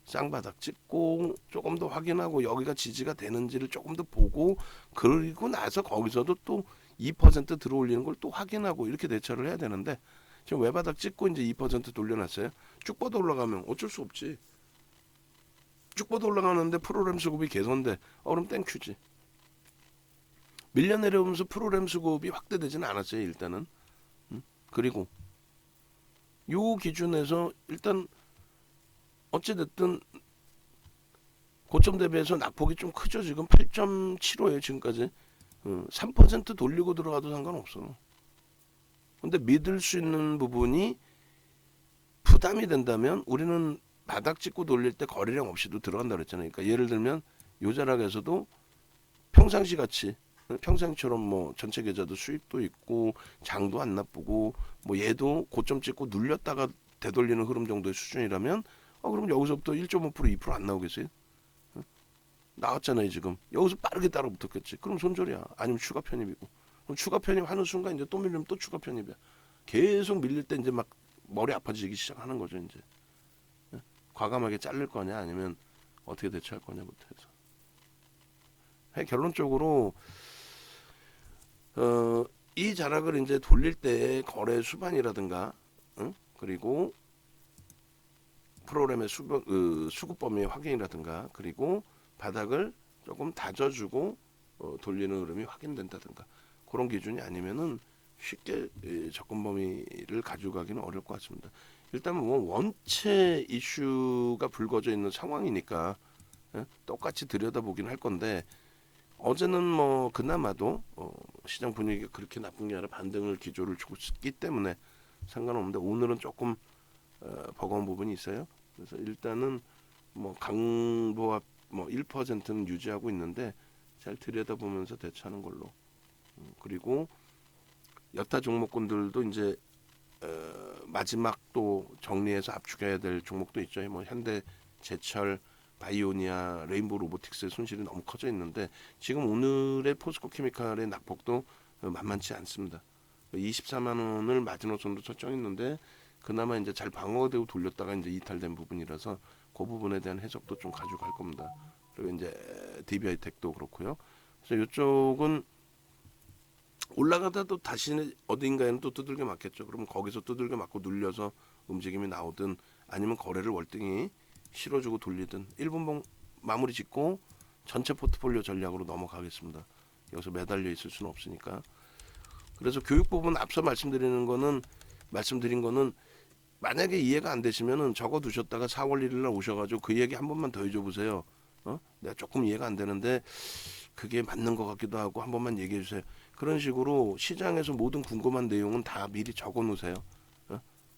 쌍바닥 찍고 조금 더 확인하고 여기가 지지가 되는지를 조금 더 보고 그리고 나서 거기서도 또 2% 들어올리는 걸 또 확인하고 이렇게 대처를 해야 되는데 지금 외바닥 찍고 이제 2% 돌려놨어요. 쭉 뻗어 올라가면 어쩔 수 없지. 쭉 뻗어 올라가는데 프로그램 수급이 개선돼. 그럼 땡큐지. 밀려 내려오면서 프로그램 수급이 확대되지는 않았어요. 일단은. 그리고 요 기준에서 일단 어찌됐든 고점 대비해서 낙폭이 좀 크죠. 지금 8.75예요. 지금까지. 3% 돌리고 들어가도 상관없어. 근데 믿을 수 있는 부분이 부담이 된다면 우리는 바닥 찍고 돌릴 때 거래량 없이도 들어간다 그랬잖아요. 그러니까 예를 들면 요 자락에서도 평상시 같이 평상처럼 뭐 전체 계좌도 수익도 있고 장도 안 나쁘고 뭐 얘도 고점 찍고 눌렸다가 되돌리는 흐름 정도의 수준이라면 그럼 여기서부터 1.5% 2%안 나오겠어요? 나왔잖아요 지금. 여기서 빠르게 따라붙었겠지. 그럼 손절이야. 아니면 추가 편입이고. 그럼 추가 편입하는 순간 이제 또 밀리면 또 추가 편입이야. 계속 밀릴 때 이제 막 머리 아파지기 시작하는 거죠 이제. 과감하게 자를 거냐 아니면 어떻게 대처할 거냐부터 해서. 결론적으로 이 자락을 이제 돌릴 때 거래 수반이라든가 그리고 프로그램의 수급 범위의 확인이라든가 그리고 바닥을 조금 다져주고 돌리는 흐름이 확인된다든가 그런 기준이 아니면은 쉽게 접근 범위를 가져가기는 어려울 것 같습니다. 일단 뭐 원체 이슈가 불거져 있는 상황이니까 똑같이 들여다보긴 할 건데 어제는 뭐 그나마도 시장 분위기가 그렇게 나쁜 게 아니라 반등을 기조를 줬기 때문에 상관없는데 오늘은 조금 버거운 부분이 있어요. 그래서 일단은 뭐 강보합 뭐 1%는 유지하고 있는데 잘 들여다보면서 대처하는 걸로. 그리고 여타 종목군들도 이제 마지막 또 정리해서 압축해야 될 종목도 있죠. 뭐 현대 제철 바이오니아 레인보우 로보틱스의 손실이 너무 커져 있는데 지금 오늘의 포스코 케미칼의 낙폭도 만만치 않습니다. 24만 원을 마지노선으로 설정했는데 그나마 이제 잘 방어되고 돌렸다가 이제 이탈된 부분이라서 그 부분에 대한 해석도 좀 가져갈 겁니다. 그리고 이제 DB하이텍도 그렇고요. 그래서 이쪽은 올라가다도 다시 어딘가에는 또 두들겨 맞겠죠. 그러면 거기서 두들겨 맞고 눌려서 움직임이 나오든 아니면 거래를 월등히 실어주고 돌리든 1분봉 마무리 짓고 전체 포트폴리오 전략으로 넘어가겠습니다. 여기서 매달려 있을 수는 없으니까. 그래서 교육 부분 앞서 말씀드린 거는 만약에 이해가 안 되시면은 적어두셨다가 4월 1일 날 오셔가지고 그 얘기 한 번만 더 해줘보세요. 내가 조금 이해가 안 되는데 그게 맞는 것 같기도 하고 한 번만 얘기해 주세요. 그런 식으로 시장에서 모든 궁금한 내용은 다 미리 적어 놓으세요.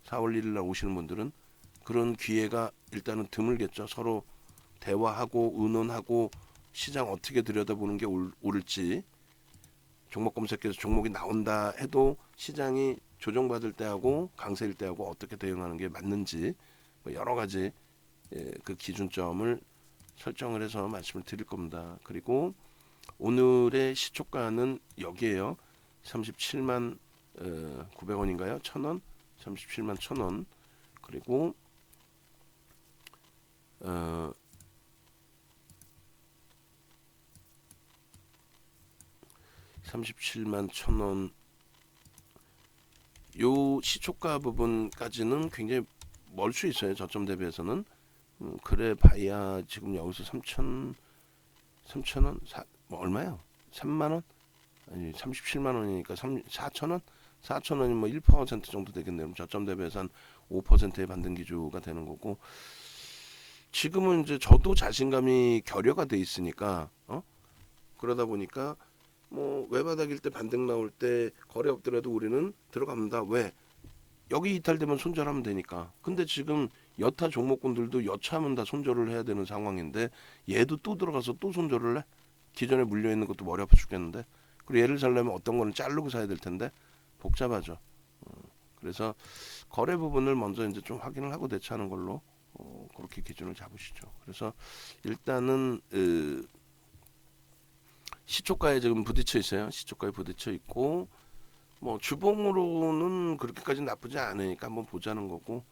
4월 1일 날 오시는 분들은 그런 기회가 일단은 드물겠죠. 서로 대화하고 의논하고 시장 어떻게 들여다보는 게 옳을지 종목 검색해서 종목이 나온다 해도 시장이 조정받을 때하고 강세일 때하고 어떻게 대응하는 게 맞는지 뭐 여러 가지 그 기준점을 설정을 해서 말씀을 드릴 겁니다. 그리고 오늘의 시초가는 여기에요. 37만 900원인가요? 1000원? 37만 1000원. 그리고 37만 1000원 요 시초가 부분까지는 굉장히 멀 수 있어요. 저점 대비해서는. 그래 봐야 지금 여기서 3,000원? 뭐 얼마요? 3만원? 아니 37만 원이니까 4,000원? 4,000원이 뭐 1% 정도 되겠네요. 저점 대비해서 한 5%의 반등 기조가 되는 거고 지금은 이제 저도 자신감이 결여가 돼 있으니까 그러다 보니까 뭐 외바닥일 때 반등 나올 때 거래 없더라도 우리는 들어갑니다. 왜? 여기 이탈되면 손절하면 되니까. 근데 지금 여타 종목군들도 여차하면 다 손절을 해야 되는 상황인데 얘도 또 들어가서 또 손절을 해? 기존에 물려 있는 것도 머리 아파 죽겠는데. 그리고 얘를 살려면 어떤 거는 자르고 사야 될 텐데 복잡하죠. 그래서 거래 부분을 먼저 이제 좀 확인을 하고 대처하는 걸로 그렇게 기준을 잡으시죠. 그래서 일단은 시초가에 지금 부딪혀 있어요. 시초가에 부딪혀 있고 뭐 주봉으로는 그렇게까지 나쁘지 않으니까 한번 보자는 거고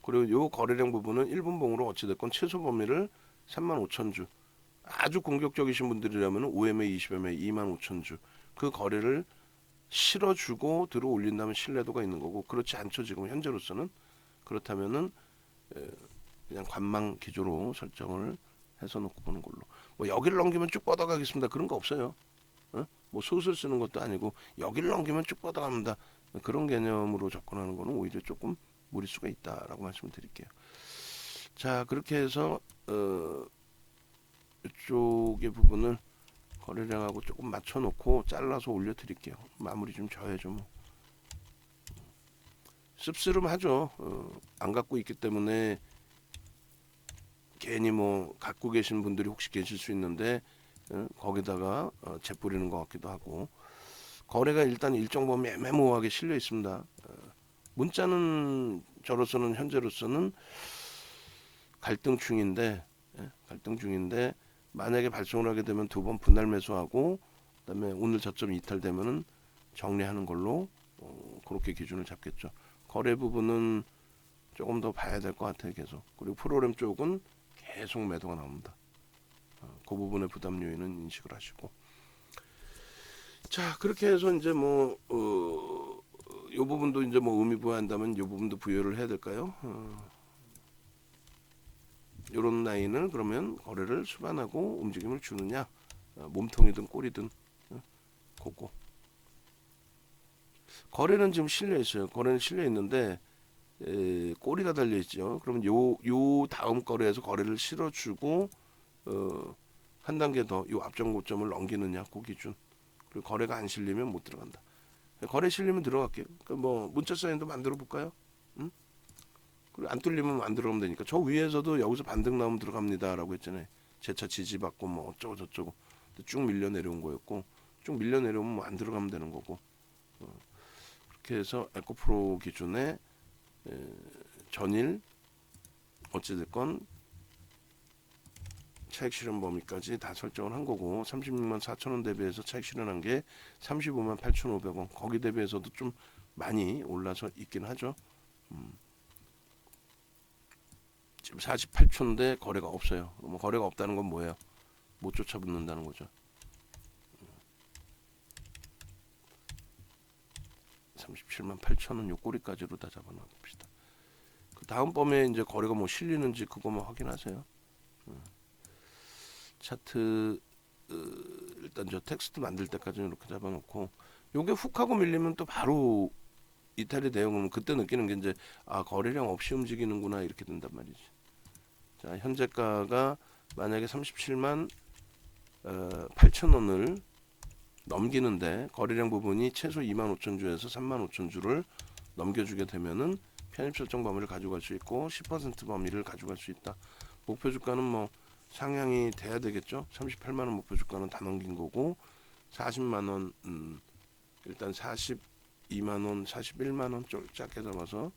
그리고 요 거래량 부분은 1분봉으로 어찌됐건 최소 범위를 35,000주 아주 공격적이신 분들이라면 OMA 20MA 25,000주 그 거래를 실어주고 들어 올린다면 신뢰도가 있는 거고 그렇지 않죠. 지금 현재로서는 그렇다면은 그냥 관망 기조로 설정을 해서 놓고 보는 걸로 뭐 여기를 넘기면 쭉 뻗어가겠습니다. 그런 거 없어요. 뭐 소설 쓰는 것도 아니고 여기를 넘기면 쭉 뻗어갑니다. 그런 개념으로 접근하는 거는 오히려 조금 무리수가 있다라고 말씀을 드릴게요. 자 그렇게 해서 이쪽의 부분을 거래량하고 조금 맞춰놓고 잘라서 올려드릴게요. 마무리 좀 져야죠 뭐. 씁쓸하죠. 안 갖고 있기 때문에 괜히 뭐 갖고 계신 분들이 혹시 계실 수 있는데 거기다가 재뿌리는 것 같기도 하고 거래가 일단 일정 범위 애매모호하게 실려 있습니다. 문자는 저로서는 현재로서는 갈등 중인데 만약에 발송을 하게 되면 두 번 분할 매수하고 그다음에 오늘 저점 이탈되면은 정리하는 걸로 그렇게 기준을 잡겠죠. 거래 부분은 조금 더 봐야 될 것 같아요. 계속. 그리고 프로그램 쪽은 계속 매도가 나옵니다. 그 부분의 부담 요인은 인식을 하시고. 자, 그렇게 해서 이제 뭐 요 부분도 이제 뭐 의미 부여한다면 요 부분도 부여를 해야 될까요? 요런 라인을 그러면 거래를 수반하고 움직임을 주느냐, 몸통이든 꼬리든 그거. 거래는 지금 실려 있어요. 거래는 실려 있는데 꼬리가 달려 있죠. 그러면 요 다음 거래에서 거래를 실어주고 한 단계 더 요 앞전 고점을 넘기느냐 그 기준. 그리고 거래가 안 실리면 못 들어간다. 거래 실리면 들어갈게요. 그러니까 뭐 문자 사인도 만들어 볼까요? 응? 그리고 안 뚫리면 안 들어가면 되니까. 저 위에서도 여기서 반등 나오면 들어갑니다라고 했잖아요. 재차 지지받고 뭐 어쩌고 저쩌고 쭉 밀려 내려온 거였고 쭉 밀려 내려오면 뭐 안 들어가면 되는 거고. 그렇게 해서 에코프로 기준에 전일 어찌됐건 차익 실현 범위까지 다 설정을 한 거고 36만 4천 원 대비해서 차익 실현한 게 35만 8,500원 거기 대비해서도 좀 많이 올라서 있긴 하죠. 지금 48초인데 거래가 없어요. 뭐 거래가 없다는 건 뭐예요? 못 쫓아붙는다는 거죠. 37만 8천 원 요 꼬리까지로 다 잡아놓읍시다. 그 다음 범에 이제 거래가 뭐 실리는지 그거만 확인하세요. 차트 일단 저 텍스트 만들 때까지 이렇게 잡아놓고 요게 훅 하고 밀리면 또 바로 이탈이 내용은 그때 느끼는 게 이제 거래량 없이 움직이는구나 이렇게 된단 말이지. 자, 현재가가 만약에 37만 8천 원을 넘기는데 거래량 부분이 최소 2만 5천 주에서 3만 5천 주를 넘겨주게 되면은 편입 설정 범위를 가져갈 수 있고 10% 범위를 가져갈 수 있다. 목표 주가는 뭐 상향이 돼야 되겠죠. 38만 원 목표 주가는 다 넘긴 거고 40만 원 일단 42만 원, 41만 원 짧게 잡아서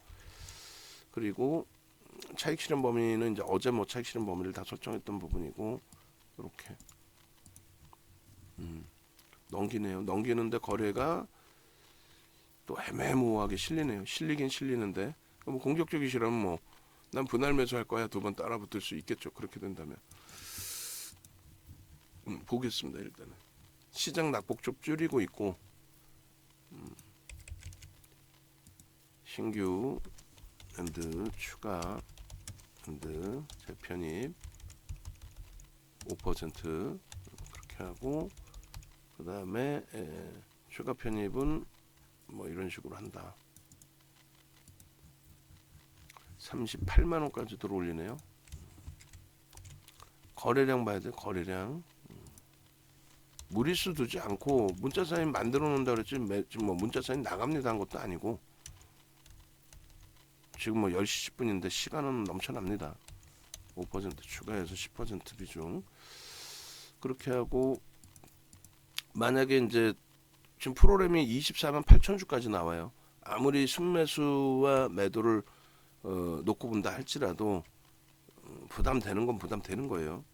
그리고 차익 실현 범위는 이제 어제 뭐 차익 실현 범위를 다 설정했던 부분이고 이렇게 넘기네요. 넘기는데 거래가 또 애매모호하게 실리네요. 실리긴 실리는데 뭐 공격적이시라면 뭐 난 분할 매수할 거야 두 번 따라 붙을 수 있겠죠. 그렇게 된다면 보겠습니다. 일단은 시장 낙폭 좀 줄이고 있고 신규 밴드 추가 밴드 재편입 5% 그렇게 하고 그 다음에 추가 편입은 뭐 이런 식으로 한다. 38만 원까지 들어올리네요. 거래량 봐야 돼. 거래량 무리수 두지 않고 문자 사인 만들어 놓는다 그랬지 지금 뭐 문자 사인 나갑니다 한 것도 아니고 지금 뭐 10시 10분인데 시간은 넘쳐납니다. 5% 추가해서 10% 비중 그렇게 하고 만약에 이제 지금 프로그램이 24만 8천 주까지 나와요. 아무리 순매수와 매도를 놓고 본다 할지라도 부담되는 건 부담되는 거예요.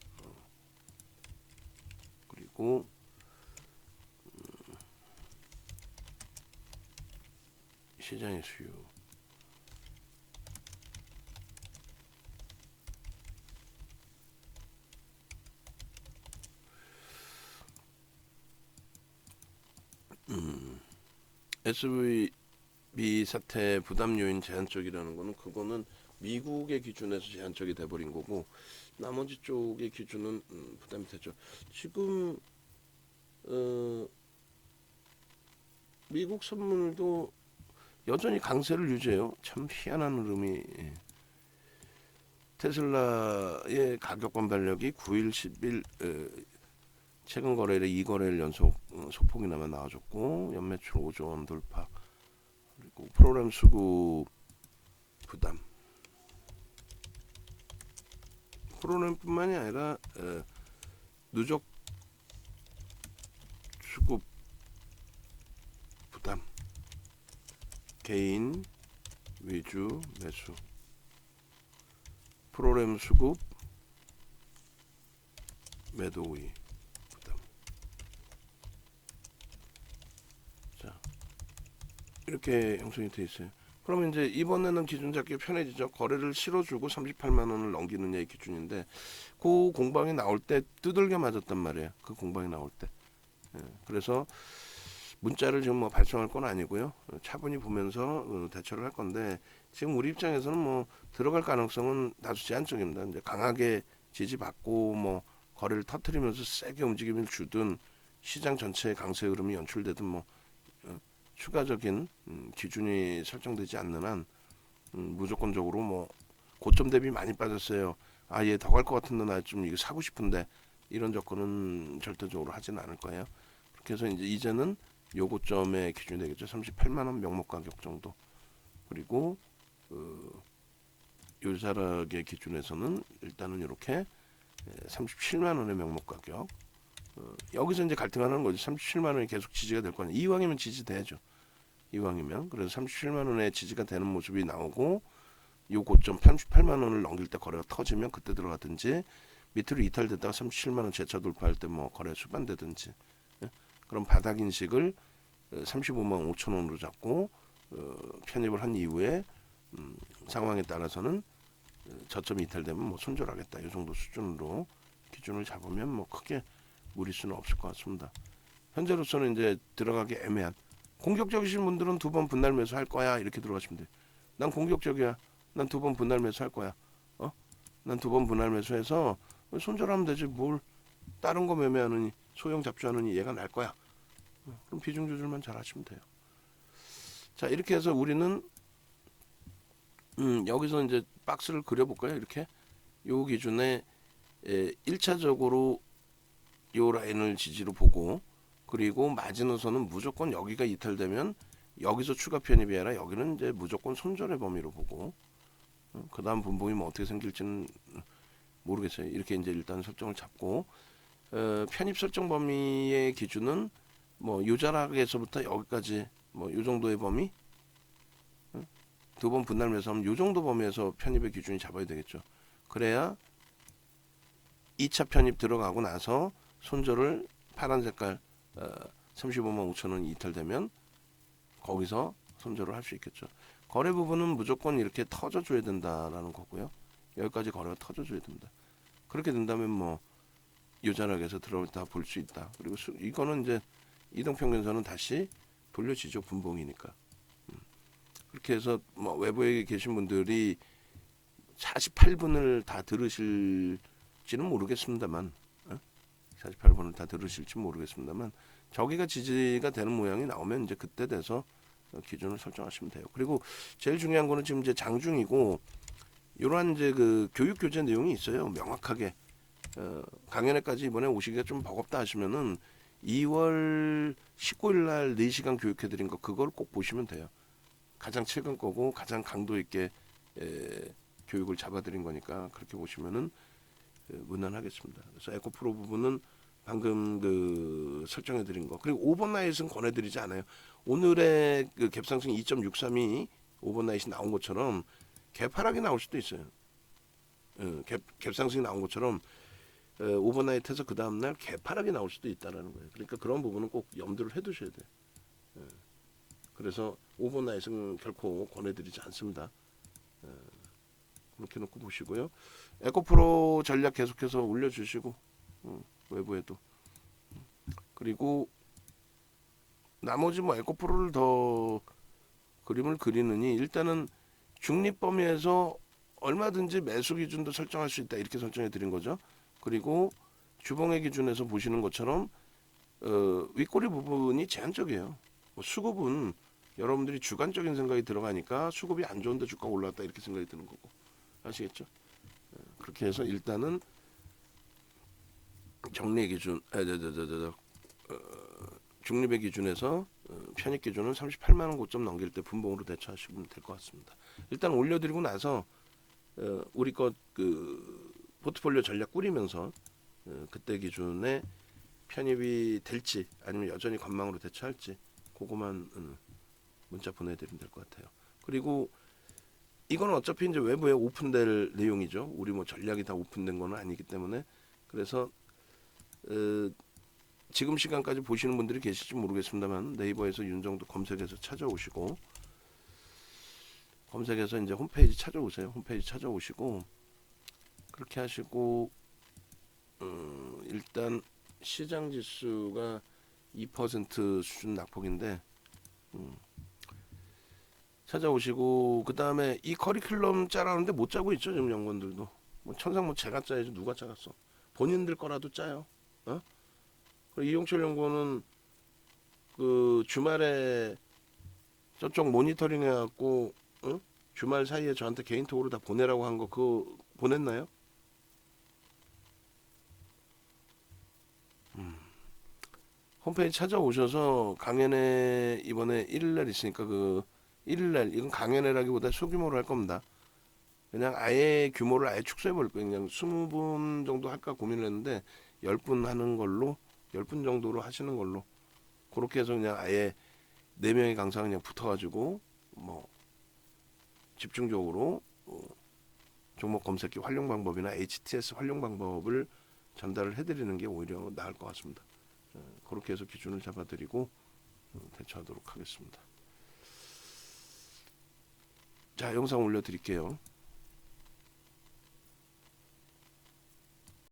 그리고 시장의 수요 SVB 사태 부담 요인 제한적이라는 거는 그거는 미국의 기준에서 제한적이 돼버린 거고 나머지 쪽의 기준은 부담이 되죠. 지금 미국 선물도 여전히 강세를 유지해요. 참 희한한 흐름이 테슬라의 가격 반발력이 9일, 10일 최근 거래일에 2거래일 연속 소폭이나마 나와줬고 연매출 5조 원 돌파 그리고 프로그램 수급 부담. 프로그램뿐만이 아니라 누적 수급 부담, 개인 위주 매수, 프로그램 수급 매도 우위 부담. 자, 이렇게 형성이 돼 있어요. 그러면 이제 이번에는 기준 잡기 편해지죠. 거래를 실어주고 38만 원을 넘기는 게 기준인데, 그 공방이 나올 때 두들겨 맞았단 말이에요. 그 공방이 나올 때. 그래서 문자를 지금 뭐 발송할 건 아니고요. 차분히 보면서 대처를 할 건데, 지금 우리 입장에서는 뭐 들어갈 가능성은 다소 제한적입니다. 이제 강하게 지지받고 뭐 거래를 터트리면서 세게 움직임을 주든 시장 전체의 강세 흐름이 연출되든 뭐 추가적인 기준이 설정되지 않는 한 무조건적으로 뭐 고점 대비 많이 빠졌어요. 아예 더 갈 것 같은데 나 좀 이거 사고 싶은데 이런 접근은 절대적으로 하지는 않을 거예요. 그렇게 해서 이제는 요 고점의 기준이 되겠죠. 38만 원 명목 가격 정도. 그리고 요자락의 기준에서는 일단은 이렇게 37만 원의 명목 가격. 여기서 이제 갈등하는 거죠. 37만 원이 계속 지지가 될 거냐. 이왕이면 지지돼야죠. 이왕이면. 그래서 37만 원의 지지가 되는 모습이 나오고 요 고점 38만 원을 넘길 때 거래가 터지면 그때 들어가든지, 밑으로 이탈됐다가 37만 원 재차 돌파할 때 뭐 거래 수반되든지, 그런 바닥 인식을 35만 5천 원으로 잡고 편입을 한 이후에 상황에 따라서는 저점이 이탈되면 뭐 손절하겠다. 이 정도 수준으로 기준을 잡으면 뭐 크게 무리수는 없을 것 같습니다. 현재로서는 이제 들어가기 애매한, 공격적이신 분들은 두 번 분할 매수 할 거야 이렇게 들어가시면 돼요. 난 공격적이야. 난 두 번 분할 매수 할 거야. 난 두 번 분할 매수해서 손절하면 되지. 뭘 다른 거 매매하느니, 소형 잡주하느니 얘가 날 거야. 그럼 비중 조절만 잘 하시면 돼요. 자, 이렇게 해서 우리는 여기서 이제 박스를 그려볼까요? 이렇게 요 기준에 1차적으로 요 라인을 지지로 보고, 그리고 마지노선은 무조건 여기가 이탈되면 여기서 추가 편입이 아니라 여기는 이제 무조건 손절의 범위로 보고, 그 다음 분봉이 뭐 어떻게 생길지는 모르겠어요. 이렇게 이제 일단 설정을 잡고, 편입 설정 범위의 기준은 뭐 요자락에서부터 여기까지 뭐 요 정도의 범위, 두 번 분할 매수하면 요 정도 범위에서 편입의 기준이 잡아야 되겠죠. 그래야 2차 편입 들어가고 나서 손절을 파란 색깔 35만 5천 원 이탈되면 거기서 손절을 할 수 있겠죠. 거래 부분은 무조건 이렇게 터져줘야 된다라는 거고요. 여기까지 거래가 터져줘야 된다. 그렇게 된다면 뭐 요자락에서 들어다 볼 수 있다. 그리고 이거는 이제 이동평균선은 다시 돌려지죠. 분봉이니까. 그렇게 해서 뭐 외부에 계신 분들이 48분을 다 들으실지는 모르겠습니다만, 48분을 다 들으실지 모르겠습니다만, 저기가 지지가 되는 모양이 나오면 이제 그때 돼서 기준을 설정하시면 돼요. 그리고 제일 중요한 거는 지금 이제 장중이고, 이러한 이제 그 교육 교재 내용이 있어요. 명확하게. 강연회까지 이번에 오시기가 좀 버겁다 하시면은 2월 19일 날 4시간 교육해드린 거, 그걸 꼭 보시면 돼요. 가장 최근 거고 가장 강도 있게 교육을 잡아드린 거니까 그렇게 보시면은 무난하겠습니다. 그래서 에코프로 부분은 방금 그 설정해드린 거, 그리고 오버나잇은 권해드리지 않아요. 오늘의 그 갭상승 2.632 오버나잇이 나온 것처럼 갭하락이 나올 수도 있어요. 갭상승이 나온 것처럼 오버나잇해서 그 다음날 갭하락이 나올 수도 있다라는 거예요. 그러니까 그런 부분은 꼭 염두를 해두셔야 돼요. 그래서 오버나잇은 결코 권해드리지 않습니다. 그렇게 놓고 보시고요. 에코프로 전략 계속해서 올려주시고, 외부에도. 그리고 나머지 뭐 에코프로를 더 그림을 그리느니 일단은 중립 범위에서 얼마든지 매수 기준도 설정할 수 있다, 이렇게 설정해 드린 거죠. 그리고 주봉의 기준에서 보시는 것처럼 윗꼬리 부분이 제한적이에요. 뭐 수급은 여러분들이 주관적인 생각이 들어가니까 수급이 안 좋은데 주가가 올랐다 이렇게 생각이 드는 거고, 아시겠죠? 그렇게 해서 일단은 정리의 기준, 중립의 기준에서 편입 기준은 38만 원 고점 넘길 때 분봉으로 대처하시면 될 것 같습니다. 일단 올려드리고 나서 우리 것 그 포트폴리오 전략 꾸리면서 그때 기준에 편입이 될지 아니면 여전히 관망으로 대처할지 그거만 문자 보내드리면 될 것 같아요. 그리고 이건 어차피 이제 외부에 오픈될 내용이죠. 우리 뭐 전략이 다 오픈된 건 아니기 때문에 그래서 지금 시간까지 보시는 분들이 계실지 모르겠습니다만 네이버에서 윤정도 검색해서 찾아오시고 검색해서 이제 홈페이지 찾아오세요. 홈페이지 찾아오시고 그렇게 하시고 일단 시장 지수가 2% 수준 낙폭인데 찾아오시고 그 다음에 이 커리큘럼 짜라는데 못 짜고 있죠. 지금 연구원들도 뭐 천상 뭐 제가 짜야지 누가 짜겠어. 본인들 거라도 짜요. 어? 이용철 연구원은 그 주말에 저쪽 모니터링 해갖고 주말 사이에 저한테 개인톡으로 다 보내라고 한 거 그거 보냈나요? 홈페이지 찾아오셔서 강연회 이번에 1일날 있으니까 그 1일날 이건 강연회라기보다 소규모로 할 겁니다. 그냥 아예 규모를 아예 축소해 버릴 거예요. 그냥 20분 정도 할까 고민을 했는데 10분 하는 걸로 10분 정도로 하시는 걸로 그렇게 해서 그냥 아예 4명의 강사가 그냥 붙어가지고 뭐 집중적으로 종목 검색기 활용 방법이나 HTS 활용 방법을 전달을 해드리는 게 오히려 나을 것 같습니다. 그렇게 해서 기준을 잡아드리고 대처하도록 하겠습니다. 자, 영상 올려드릴게요.